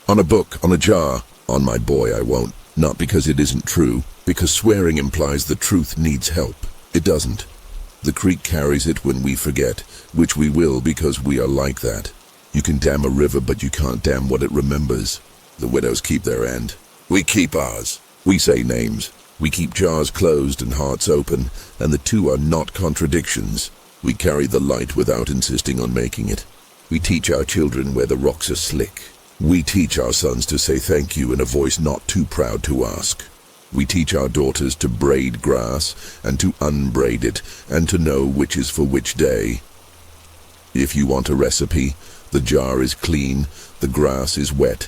On a book, on a jar. On my boy I won't, not because it isn't true, because swearing implies the truth needs help. It doesn't. The creek carries it when we forget, which we will because we are like that. You can dam a river, but you can't dam what it remembers. The widows keep their end. We keep ours. We say names. We keep jars closed and hearts open, and the two are not contradictions. We carry the light without insisting on making it. We teach our children where the rocks are slick. We teach our sons to say thank you in a voice not too proud to ask. We teach our daughters to braid grass and to unbraid it and to know which is for which day. If you want a recipe, the jar is clean, the grass is wet.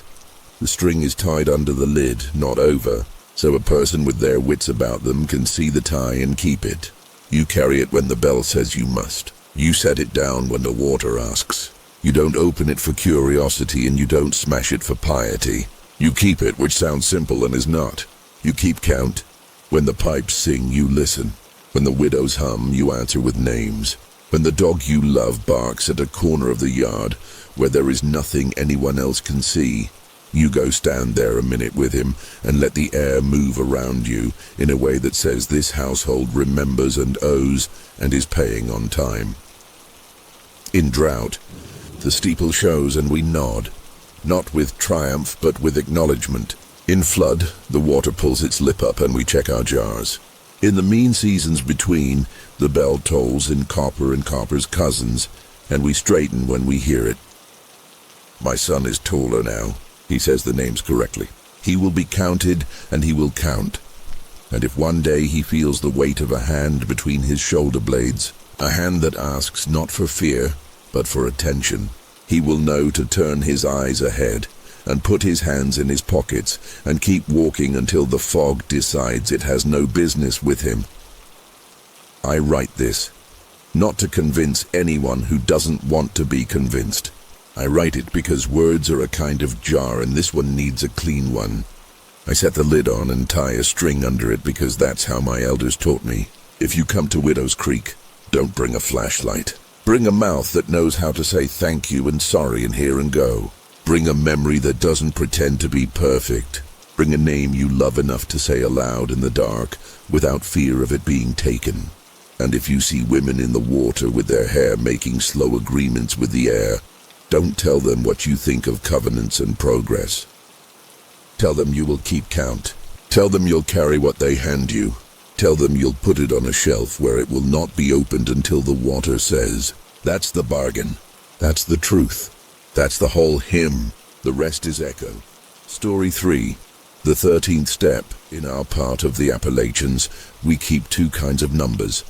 The string is tied under the lid, not over, so a person with their wits about them can see the tie and keep it. You carry it when the bell says you must. You set it down when the water asks. You don't open it for curiosity and you don't smash it for piety. You keep it, which sounds simple and is not. You keep count. When the pipes sing, you listen. When the widows hum, you answer with names. When the dog you love barks at a corner of the yard where there is nothing anyone else can see, you go stand there a minute with him and let the air move around you in a way that says this household remembers and owes and is paying on time. In drought, the steeple shows and we nod, not with triumph but with acknowledgement. In flood, the water pulls its lip up and we check our jars. In the mean seasons between, the bell tolls in copper and copper's cousins, and we straighten when we hear it. My son is taller now. He says the names correctly. He will be counted and he will count. And if one day he feels the weight of a hand between his shoulder blades, a hand that asks not for fear, but for attention, he will know to turn his eyes ahead and put his hands in his pockets and keep walking until the fog decides it has no business with him. I write this, not to convince anyone who doesn't want to be convinced. I write it because words are a kind of jar and this one needs a clean one. I set the lid on and tie a string under it because that's how my elders taught me. If you come to Widow's Creek, don't bring a flashlight. Bring a mouth that knows how to say thank you and sorry and here and go. Bring a memory that doesn't pretend to be perfect. Bring a name you love enough to say aloud in the dark without fear of it being taken. And if you see women in the water with their hair making slow agreements with the air, don't tell them what you think of covenants and progress. Tell them you will keep count. Tell them you'll carry what they hand you. Tell them you'll put it on a shelf where it will not be opened until the water says. That's the bargain. That's the truth. That's the whole hymn. The rest is echo. Story 3. The 13th step. In our part of the Appalachians, we keep 2 kinds of numbers.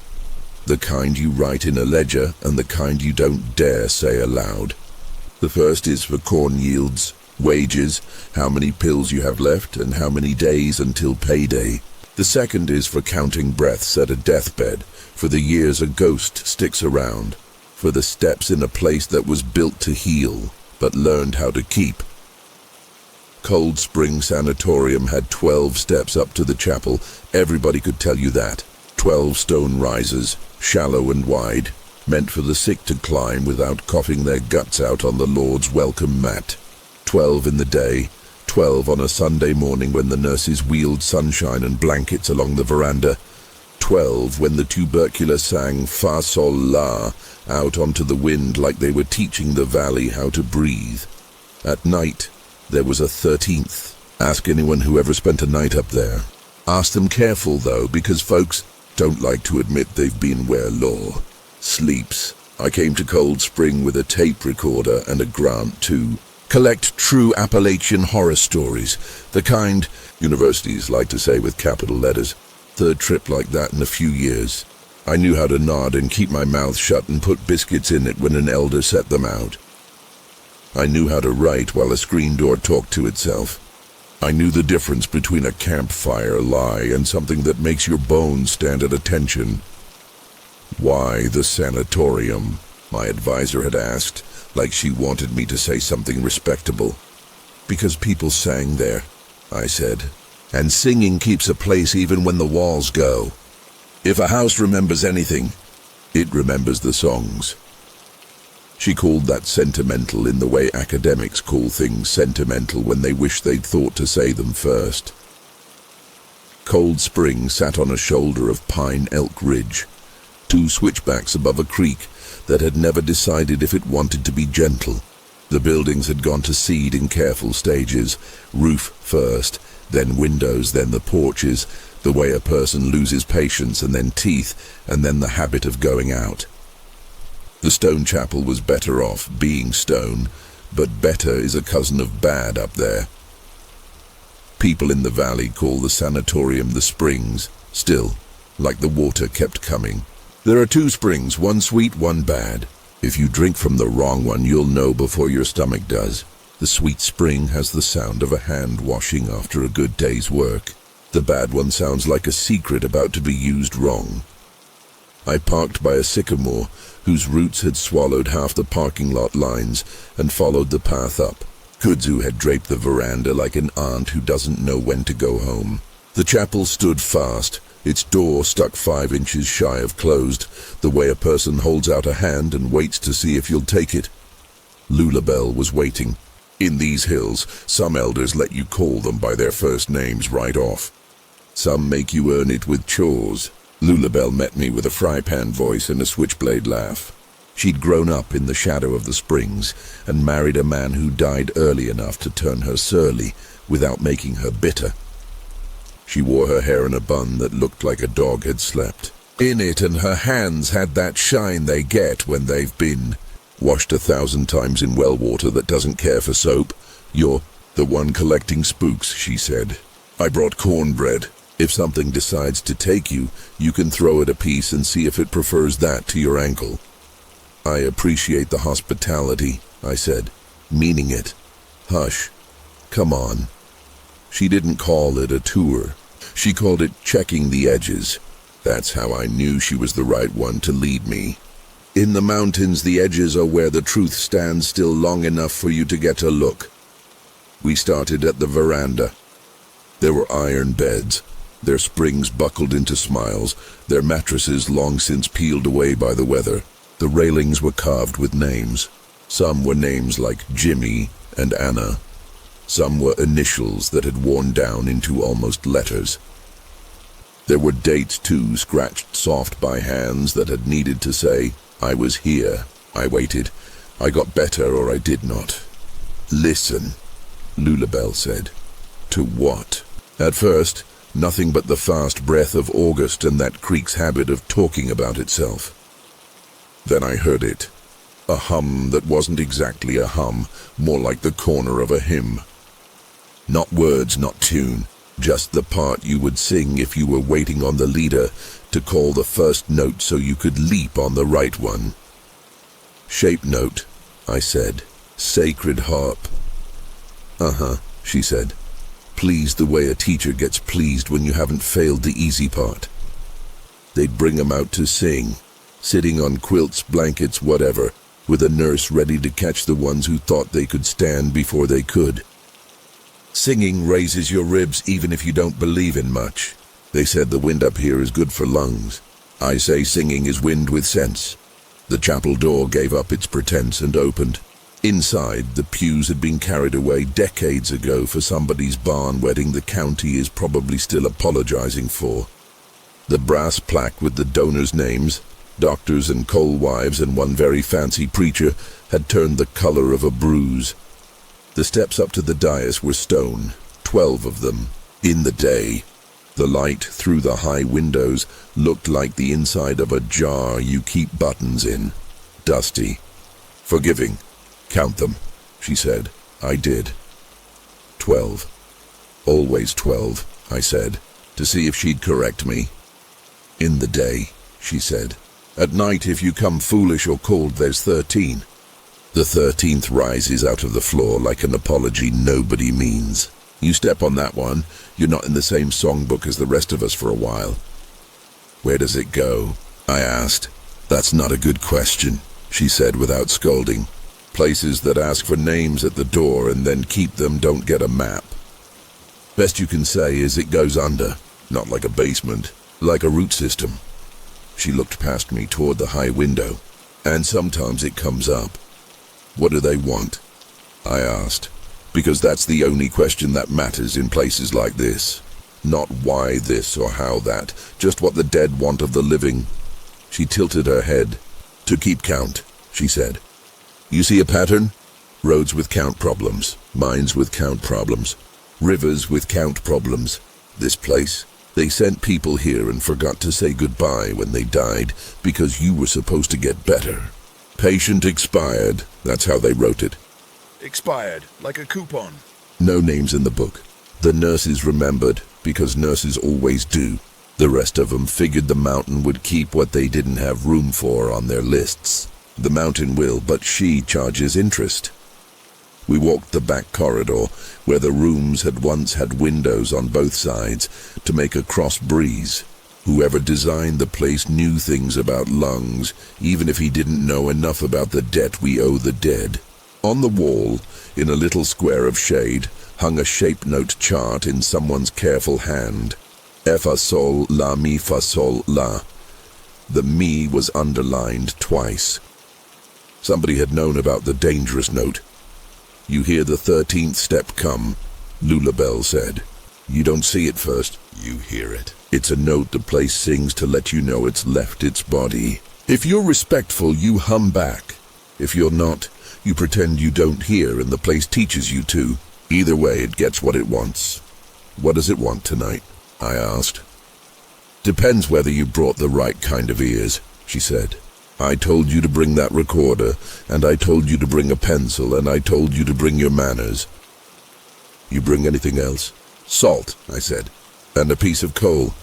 The kind you write in a ledger and the kind you don't dare say aloud. The first is for corn yields, wages, how many pills you have left and how many days until payday. The second is for counting breaths at a deathbed, for the years a ghost sticks around, for the steps in a place that was built to heal, but learned how to keep. Cold Spring Sanatorium had 12 steps up to the chapel. Everybody could tell you that. 12 stone rises, shallow and wide, meant for the sick to climb without coughing their guts out on the Lord's welcome mat. 12 in the day, 12 on a Sunday morning when the nurses wheeled sunshine and blankets along the veranda. 12 when the tubercular sang Fa Sol La out onto the wind like they were teaching the valley how to breathe. At night, there was a 13th. Ask anyone who ever spent a night up there. Ask them careful though, because folks don't like to admit they've been where law sleeps. I came to Cold Spring with a tape recorder and a grant to collect true Appalachian horror stories, the kind universities like to say with capital letters. 3rd trip like that in a few years. I knew how to nod and keep my mouth shut and put biscuits in it when an elder set them out. I knew how to write while a screen door talked to itself. I knew the difference between a campfire lie and something that makes your bones stand at attention. Why the sanatorium? My advisor had asked, like she wanted me to say something respectable. Because people sang there, I said, and singing keeps a place even when the walls go. If a house remembers anything, it remembers the songs. She called that sentimental in the way academics call things sentimental when they wish they'd thought to say them first. Cold Spring sat on a shoulder of Pine Elk Ridge, 2 switchbacks above a creek that had never decided if it wanted to be gentle. The buildings had gone to seed in careful stages, roof first, then windows, then the porches, the way a person loses patience, and then teeth, and then the habit of going out. The stone chapel was better off, being stone, but better is a cousin of bad up there. People in the valley call the sanatorium the Springs, still, like the water kept coming. There are 2 springs, one sweet, one bad. If you drink from the wrong one, you'll know before your stomach does. The sweet spring has the sound of a hand washing after a good day's work. The bad one sounds like a secret about to be used wrong. I parked by a sycamore whose roots had swallowed half the parking lot lines and followed the path up. Kudzu had draped the veranda like an aunt who doesn't know when to go home. The chapel stood fast, its door stuck 5 inches shy of closed, the way a person holds out a hand and waits to see if you'll take it. Lulabelle was waiting. In these hills, some elders let you call them by their first names right off. Some make you earn it with chores. Lulabelle met me with a fry-pan voice and a switchblade laugh. She'd grown up in the shadow of the springs and married a man who died early enough to turn her surly without making her bitter. She wore her hair in a bun that looked like a dog had slept in it, and her hands had that shine they get when they've been washed 1,000 times in well water that doesn't care for soap. You're the one collecting spooks, she said. I brought cornbread. If something decides to take you, you can throw it a piece and see if it prefers that to your ankle. I appreciate the hospitality, I said, meaning it. Hush. Come on. She didn't call it a tour. She called it checking the edges. That's how I knew she was the right one to lead me. In the mountains, the edges are where the truth stands still long enough for you to get a look. We started at the veranda. There were iron beds, their springs buckled into smiles, their mattresses long since peeled away by the weather. The railings were carved with names. Some were names like Jimmy and Anna. Some were initials that had worn down into almost letters. There were dates too, scratched soft by hands that had needed to say, "I was here, I waited, I got better or I did not." "Listen," Lulabelle said. "To what?" At first, nothing but the fast breath of August and that creek's habit of talking about itself. Then I heard it. A hum that wasn't exactly a hum, more like the corner of a hymn. Not words, not tune, just the part you would sing if you were waiting on the leader to call the first note so you could leap on the right one. "Shape note," I said. "Sacred harp." "Uh-huh," she said. Pleased the way a teacher gets pleased when you haven't failed the easy part. They'd bring 'em out to sing, sitting on quilts, blankets, whatever, with a nurse ready to catch the ones who thought they could stand before they could. Singing raises your ribs even if you don't believe in much. They said the wind up here is good for lungs. I say singing is wind with sense. The chapel door gave up its pretense and opened. Inside, the pews had been carried away decades ago for somebody's barn wedding the county is probably still apologizing for. The brass plaque with the donors' names, doctors and coal wives and one very fancy preacher, had turned the color of a bruise. The steps up to the dais were stone, 12 of them, in the day. The light through the high windows looked like the inside of a jar you keep buttons in. Dusty. Forgiving. "Count them," she said. I did. 12. Always 12, I said, to see if she'd correct me. "In the day," she said. "At night, if you come foolish or cold, there's 13. The 13th rises out of the floor like an apology nobody means. You step on that one, you're not in the same songbook as the rest of us for a while." "Where does it go?" I asked. "That's not a good question," she said without scolding. "Places that ask for names at the door and then keep them don't get a map. Best you can say is it goes under, not like a basement, like a root system." She looked past me toward the high window. "And sometimes it comes up." "What do they want?" I asked, because that's the only question that matters in places like this. Not why this or how that, just what the dead want of the living. She tilted her head. "To keep count," she said. "You see a pattern? Roads with count problems, mines with count problems, rivers with count problems. This place, they sent people here and forgot to say goodbye when they died because you were supposed to get better. Patient expired, that's how they wrote it. Expired, like a coupon. No names in the book. The nurses remembered, because nurses always do. The rest of them figured the mountain would keep what they didn't have room for on their lists. The mountain will, but she charges interest. We walked the back corridor, where the rooms had once had windows on both sides, to make a cross breeze. Whoever designed the place knew things about lungs, even if he didn't know enough about the debt we owe the dead. On the wall, in a little square of shade, hung a shape note chart in someone's careful hand. Fa sol la mi fa sol la. The mi was underlined twice. Somebody had known about the dangerous note. "You hear the 13th step come," Lulabelle said. "You don't see it first, you hear it. It's a note the place sings to let you know it's left its body. If you're respectful, you hum back. If you're not, you pretend you don't hear and the place teaches you to. Either way, it gets what it wants." "What does it want tonight?" I asked. "Depends whether you brought the right kind of ears," she said. "I told you to bring that recorder, and I told you to bring a pencil, and I told you to bring your manners. You bring anything else?" "Salt," I said, "and a piece of coal."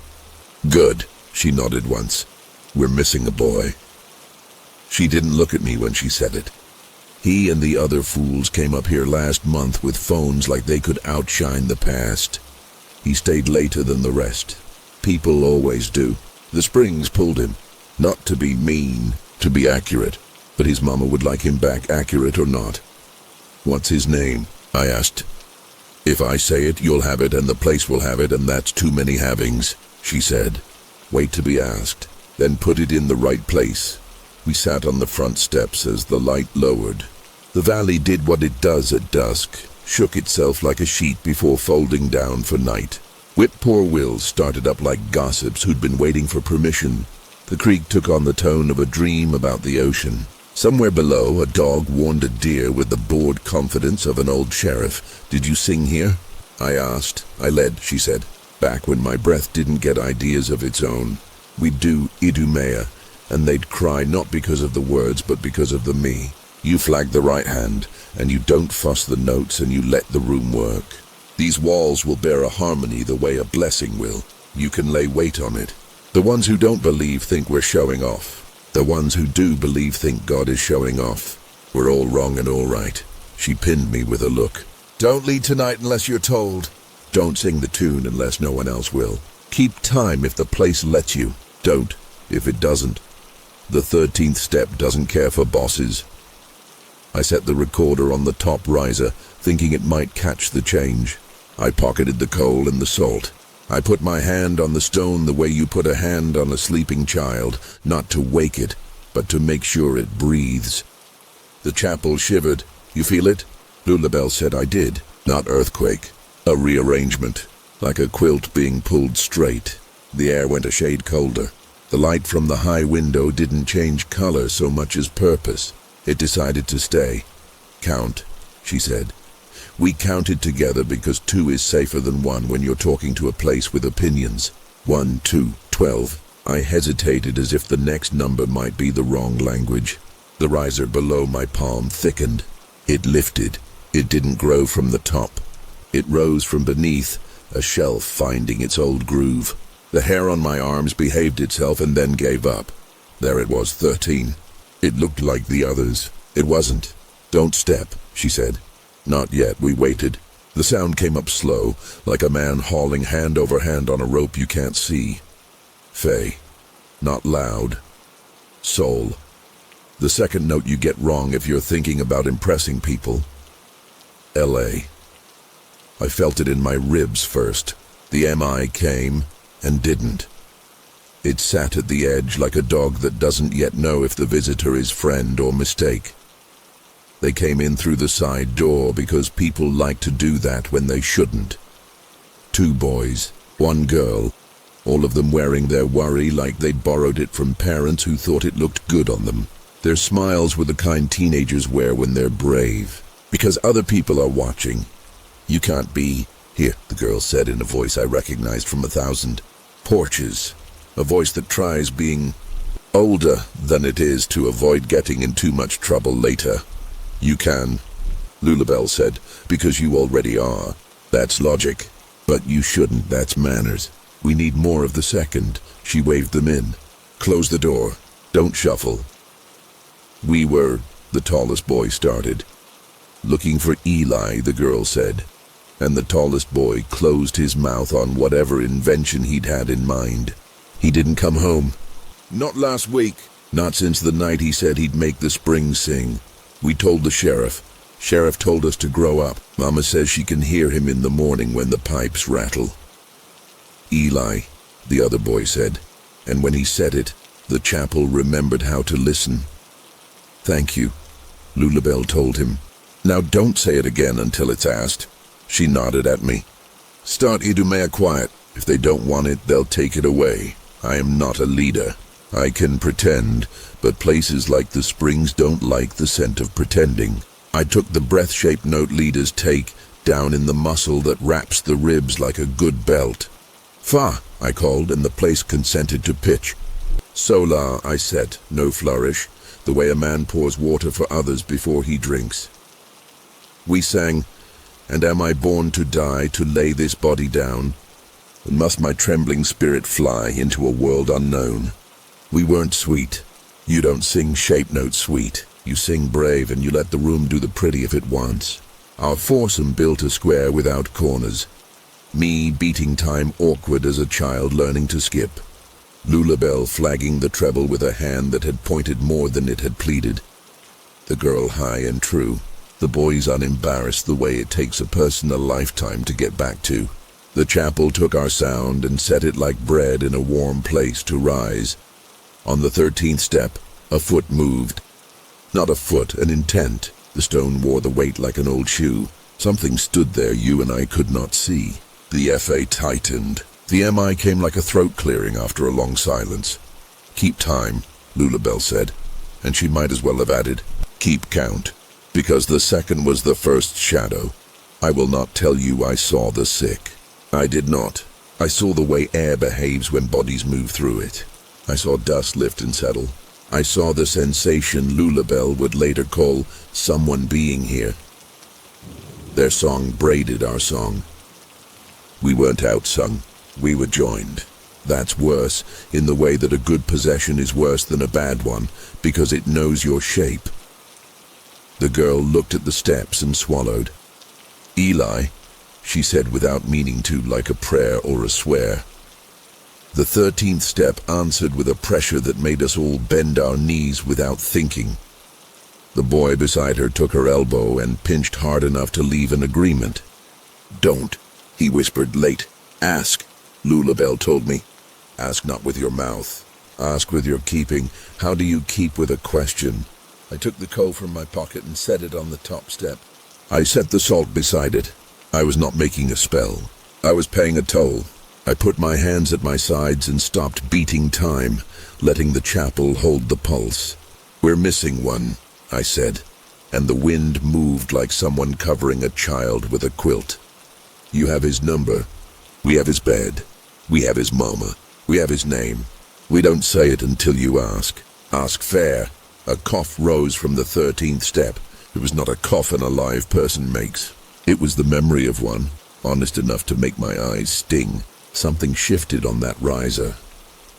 "Good," she nodded once. "We're missing a boy." She didn't look at me when she said it. He and the other fools came up here last month with phones like they could outshine the past. He stayed later than the rest. People always do. The Springs pulled him. Not to be mean, to be accurate, but his mama would like him back accurate or not. "What's his name?" I asked. If I say it, you'll have it, and the place will have it, and that's too many havings, she said. Wait to be asked, then put it in the right place. We sat on the front steps as the light lowered. The valley did what it does at dusk, shook itself like a sheet before folding down for night. Whip-poor wills started up like gossips who'd been waiting for permission. The creek took on the tone of a dream about the ocean. Somewhere below, a dog warned a deer with the bored confidence of an old sheriff. Did you sing here? I asked. I led, she said. Back when my breath didn't get ideas of its own. We'd do Idumea, and they'd cry not because of the words, but because of the me. You flag the right hand, and you don't fuss the notes, and you let the room work. These walls will bear a harmony the way a blessing will. You can lay weight on it. The ones who don't believe think we're showing off. The ones who do believe think God is showing off. We're all wrong and all right. She pinned me with a look. Don't lead tonight unless you're told. Don't sing the tune unless no one else will. Keep time if the place lets you. Don't if it doesn't. The 13th step doesn't care for bosses. I set the recorder on the top riser, thinking it might catch the change. I pocketed the coal and the salt. I put my hand on the stone the way you put a hand on a sleeping child, not to wake it, but to make sure it breathes. The chapel shivered. You feel it? Lulabelle said I did. Not earthquake. A rearrangement. Like a quilt being pulled straight. The air went a shade colder. The light from the high window didn't change color so much as purpose. It decided to stay. Count, she said. We counted together because 2 is safer than 1 when you're talking to a place with opinions. 1, 2, 12. I hesitated as if the next number might be the wrong language. The riser below my palm thickened. It lifted. It didn't grow from the top. It rose from beneath, a shelf finding its old groove. The hair on my arms behaved itself and then gave up. There it was, 13. It looked like the others. It wasn't. Don't step, she said. Not yet, we waited. The sound came up slow, like a man hauling hand over hand on a rope you can't see. Faye. Not loud. Soul. The second note you get wrong if you're thinking about impressing people. L.A. I felt it in my ribs first. The M.I. came and didn't. It sat at the edge like a dog that doesn't yet know if the visitor is friend or mistake. They came in through the side door because people like to do that when they shouldn't. 2 boys, 1 girl, all of them wearing their worry like they'd borrowed it from parents who thought it looked good on them. Their smiles were the kind teenagers wear when they're brave, because other people are watching. You can't be, here, the girl said in a voice I recognized from 1,000 porches, a voice that tries being older than it is to avoid getting in too much trouble later. You can, Lulabelle said, because you already are. That's logic. But you shouldn't, that's manners. We need more of the second. She waved them in. Close the door. Don't shuffle. We were, the tallest boy started. Looking for Eli, the girl said. And the tallest boy closed his mouth on whatever invention he'd had in mind. He didn't come home. Not last week. Not since the night he said he'd make the springs sing. We told the sheriff. Sheriff told us to grow up. Mama says she can hear him in the morning when the pipes rattle. Eli, the other boy said, and when he said it, the chapel remembered how to listen. Thank you, Lulabelle told him. Now don't say it again until it's asked. She nodded at me. Start Idumea quiet. If they don't want it, they'll take it away. I am not a leader. I can pretend, but places like the springs don't like the scent of pretending. I took the breath-shaped note leaders take down in the muscle that wraps the ribs like a good belt. Fa, I called, and the place consented to pitch. Sola, I said, no flourish, the way a man pours water for others before he drinks. We sang, and am I born to die, to lay this body down? And must my trembling spirit fly into a world unknown? We weren't sweet. You don't sing shape notes sweet. You sing brave and you let the room do the pretty if it wants. Our foursome built a square without corners. Me beating time awkward as a child learning to skip. Lulabelle flagging the treble with a hand that had pointed more than it had pleaded. The girl high and true. The boy's unembarrassed the way it takes a person a lifetime to get back to. The chapel took our sound and set it like bread in a warm place to rise. On the 13th step, a foot moved. Not a foot, an intent. The stone wore the weight like an old shoe. Something stood there you and I could not see. The FA tightened. The MI came like a throat clearing after a long silence. "Keep time," Lulabelle said, and she might as well have added, "Keep count," because the second was the first shadow. I will not tell you I saw the sick. I did not. I saw the way air behaves when bodies move through it. I saw dust lift and settle. I saw the sensation Lulabelle would later call someone being here. Their song braided our song. We weren't outsung. We were joined. That's worse, in the way that a good possession is worse than a bad one, because it knows your shape. The girl looked at the steps and swallowed. "Eli," she said without meaning to, like a prayer or a swear. The 13th step answered with a pressure that made us all bend our knees without thinking. The boy beside her took her elbow and pinched hard enough to leave an agreement. "Don't," he whispered late. "Ask," Lulabelle told me. "Ask not with your mouth. Ask with your keeping. How do you keep with a question?" I took the coal from my pocket and set it on the top step. I set the salt beside it. I was not making a spell. I was paying a toll. I put my hands at my sides and stopped beating time, letting the chapel hold the pulse. "We're missing one," I said, and the wind moved like someone covering a child with a quilt. "You have his number. We have his bed. We have his mama. We have his name. We don't say it until you ask. Ask fair." A cough rose from the 13th step. It was not a cough a live person makes. It was the memory of one, honest enough to make my eyes sting. Something shifted on that riser,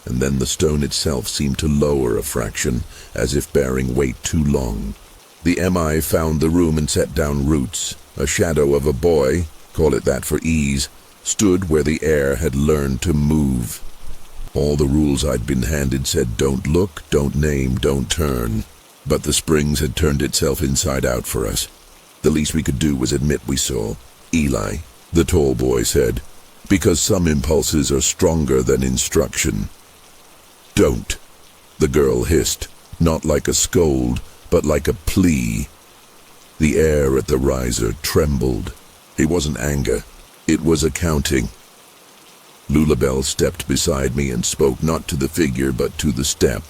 and then the stone itself seemed to lower a fraction, as if bearing weight too long. The MI found the room and set down roots. A shadow of a boy, call it that for ease, stood where the air had learned to move. All the rules I'd been handed said don't look, don't name, don't turn. But the springs had turned itself inside out for us. The least we could do was admit we saw. "Eli," the tall boy said, "because some impulses are stronger than instruction." "Don't," the girl hissed, not like a scold, but like a plea. The air at the riser trembled. It wasn't anger. It was accounting. Lulabelle stepped beside me and spoke not to the figure but to the step.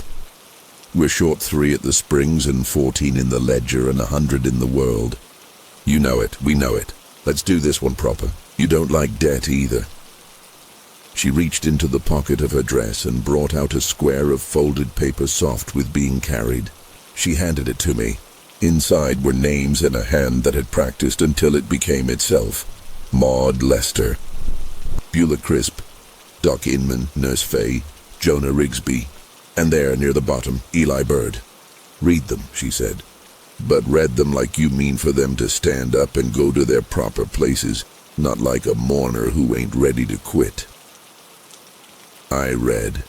"We're short 3 at the springs and 14 in the ledger and 100 in the world. You know it, we know it. Let's do this one proper. You don't like debt either." She reached into the pocket of her dress and brought out a square of folded paper soft with being carried. She handed it to me. Inside were names and a hand that had practiced until it became itself. Maud Lester, Beulah Crisp, Doc Inman, Nurse Fay, Jonah Rigsby, and there near the bottom, Eli Bird. "Read them," she said, "but read them like you mean for them to stand up and go to their proper places, not like a mourner who ain't ready to quit." I read.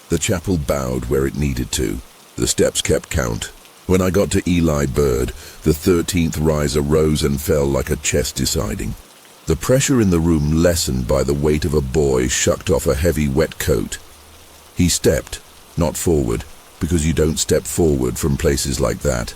The chapel bowed where it needed to. The steps kept count. When I got to Eli Bird, the 13th riser rose and fell like a chess deciding. The pressure in the room lessened by the weight of a boy shucked off a heavy wet coat. He stepped, not forward, because you don't step forward from places like that.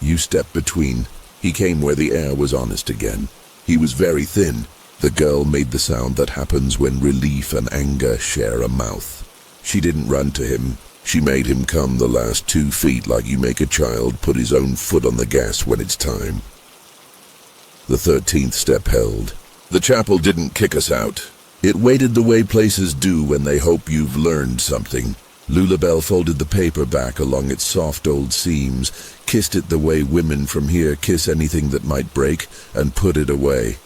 You step between. He came where the air was honest again. He was very thin. The girl made the sound that happens when relief and anger share a mouth. She didn't run to him. She made him come the last 2 feet like you make a child put his own foot on the gas when it's time. The 13th step held. The chapel didn't kick us out. It waited the way places do when they hope you've learned something. Lulabelle folded the paper back along its soft old seams, kissed it the way women from here kiss anything that might break, and put it away.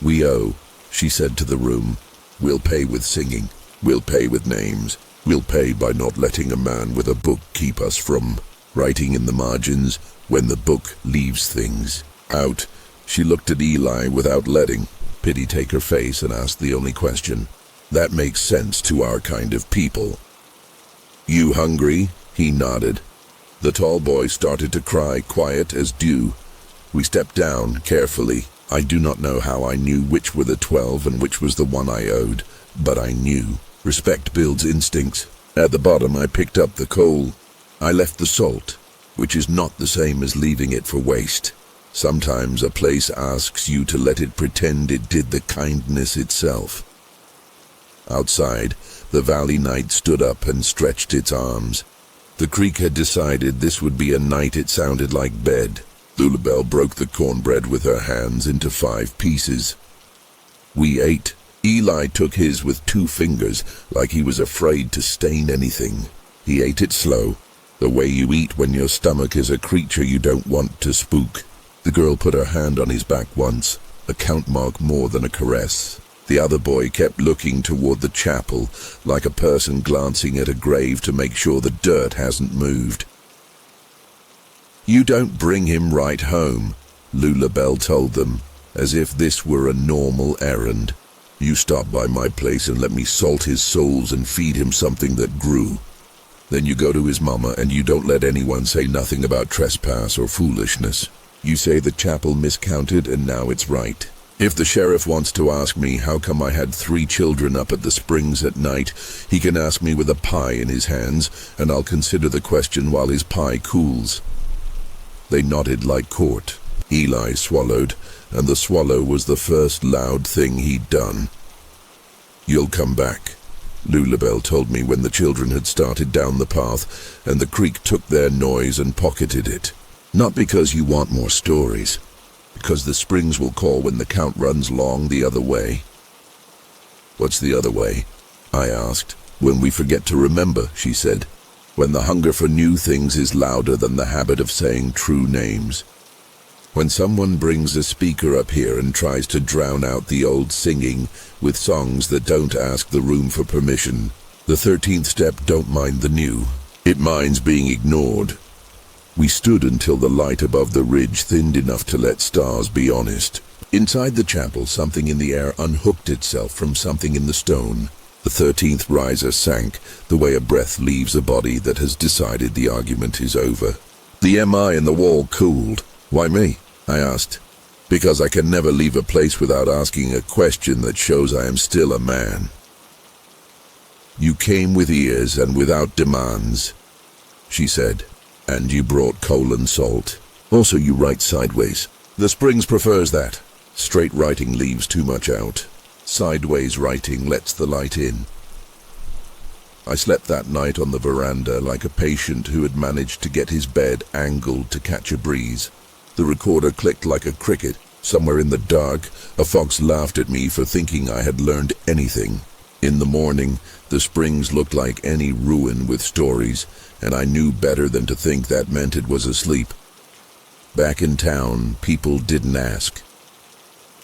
"We owe," she said to the room. "We'll pay with singing. We'll pay with names. We'll pay by not letting a man with a book keep us from writing in the margins when the book leaves things out." She looked at Eli without letting pity take her face and asked the only question. "That makes sense to our kind of people." "You hungry?" He nodded. The tall boy started to cry, quiet as dew. We stepped down carefully. I do not know how I knew which were the 12 and which was the one I owed, but I knew. Respect builds instincts. At the bottom, I picked up the coal. I left the salt, which is not the same as leaving it for waste. Sometimes a place asks you to let it pretend it did the kindness itself. Outside, the valley knight stood up and stretched its arms. The creek had decided this would be a night it sounded like bed. Lulabelle broke the cornbread with her hands into 5 pieces. We ate. Eli took his with 2 fingers, like he was afraid to stain anything. He ate it slow, the way you eat when your stomach is a creature you don't want to spook. The girl put her hand on his back once, a count mark more than a caress. The other boy kept looking toward the chapel, like a person glancing at a grave to make sure the dirt hasn't moved. "You don't bring him right home," Lulabelle told them, as if this were a normal errand. "You stop by my place and let me salt his soles and feed him something that grew. Then you go to his mama and you don't let anyone say nothing about trespass or foolishness. You say the chapel miscounted and now it's right. If the sheriff wants to ask me how come I had 3 children up at the springs at night, he can ask me with a pie in his hands, and I'll consider the question while his pie cools." They nodded like court. Eli swallowed, and the swallow was the first loud thing he'd done. "You'll come back," Lulabelle told me when the children had started down the path, and the creek took their noise and pocketed it. "Not because you want more stories, because the springs will call when the count runs long the other way." "What's the other way?" I asked. "When we forget to remember," she said. "When the hunger for new things is louder than the habit of saying true names. When someone brings a speaker up here and tries to drown out the old singing with songs that don't ask the room for permission. The 13th step don't mind the new. It minds being ignored." We stood until the light above the ridge thinned enough to let stars be honest. Inside the chapel, something in the air unhooked itself from something in the stone. The 13th riser sank, the way a breath leaves a body that has decided the argument is over. The MI in the wall cooled. "Why me?" I asked. "Because I can never leave a place without asking a question that shows I am still a man." "You came with ears and without demands," she said. "And you brought coal and salt. Also you write sideways. The Springs prefers that. Straight writing leaves too much out. Sideways writing lets the light in." I slept that night on the veranda like a patient who had managed to get his bed angled to catch a breeze. The recorder clicked like a cricket. Somewhere in the dark, a fox laughed at me for thinking I had learned anything. In the morning, the Springs looked like any ruin with stories, and I knew better than to think that meant it was asleep. Back in town, people didn't ask.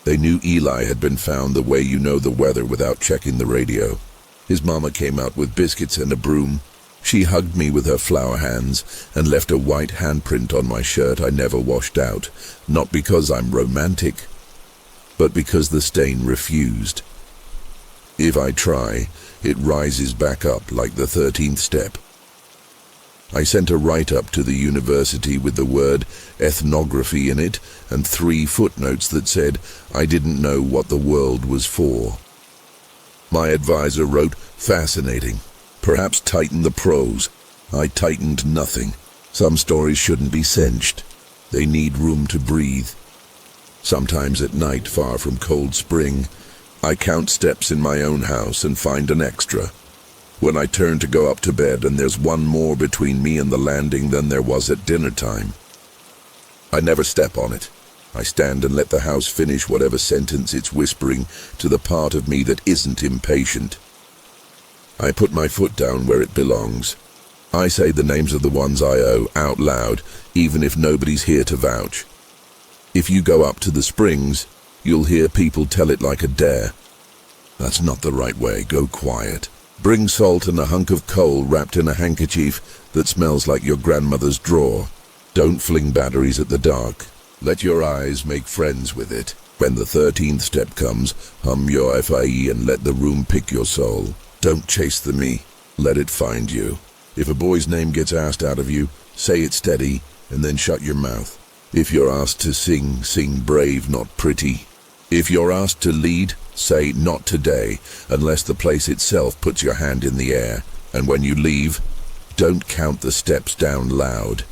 They knew Eli had been found the way you know the weather without checking the radio. His mama came out with biscuits and a broom. She hugged me with her flower hands and left a white handprint on my shirt I never washed out, not because I'm romantic, but because the stain refused. If I try, it rises back up like the 13th step. I sent a write-up to the university with the word ethnography in it and 3 footnotes that said I didn't know what the world was for. My advisor wrote, "Fascinating. Perhaps tighten the prose." I tightened nothing. Some stories shouldn't be cinched. They need room to breathe. Sometimes at night, far from Cold Spring, I count steps in my own house and find an extra. When I turn to go up to bed and there's one more between me and the landing than there was at dinner time. I never step on it. I stand and let the house finish whatever sentence it's whispering to the part of me that isn't impatient. I put my foot down where it belongs. I say the names of the ones I owe out loud, even if nobody's here to vouch. If you go up to the Springs, you'll hear people tell it like a dare. That's not the right way. Go quiet. Bring salt and a hunk of coal wrapped in a handkerchief that smells like your grandmother's drawer. Don't fling batteries at the dark. Let your eyes make friends with it. When the 13th step comes, hum your FIE and let the room pick your soul. Don't chase the me. Let it find you. If a boy's name gets asked out of you, say it steady and then shut your mouth. If you're asked to sing, sing brave, not pretty. If you're asked to lead, say not today, unless the place itself puts your hand in the air. And when you leave, don't count the steps down loud.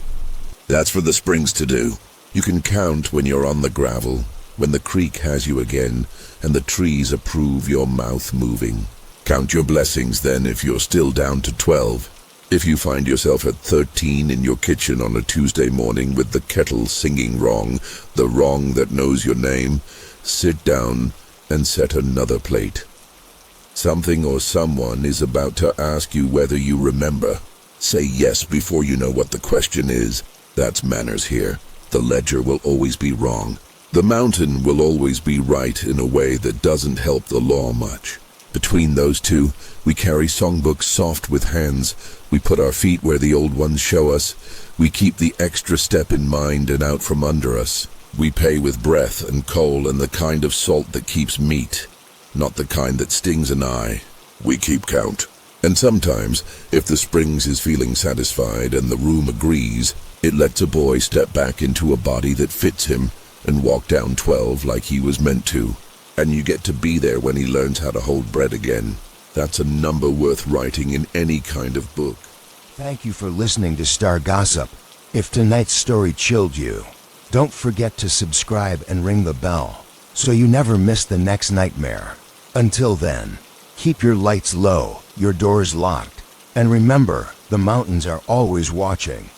That's for the springs to do. You can count when you're on the gravel, when the creek has you again, and the trees approve your mouth moving. Count your blessings then if you're still down to 12. If you find yourself at 13 in your kitchen on a Tuesday morning with the kettle singing wrong, the wrong that knows your name, sit down and set another plate. Something or someone is about to ask you whether you remember. Say yes before you know what the question is. That's manners here. The ledger will always be wrong. The mountain will always be right in a way that doesn't help the law much. Between those two, we carry songbooks soft with hands. We put our feet where the old ones show us. We keep the extra step in mind and out from under us. We pay with breath and coal and the kind of salt that keeps meat, not the kind that stings an eye. We keep count. And sometimes, if the Springs is feeling satisfied and the room agrees, it lets a boy step back into a body that fits him and walk down 12 like he was meant to. And you get to be there when he learns how to hold bread again. That's a number worth writing in any kind of book. Thank you for listening to Star Gossip. If tonight's story chilled you, don't forget to subscribe and ring the bell so you never miss the next nightmare. Until then, keep your lights low, your doors locked, and remember, the mountains are always watching.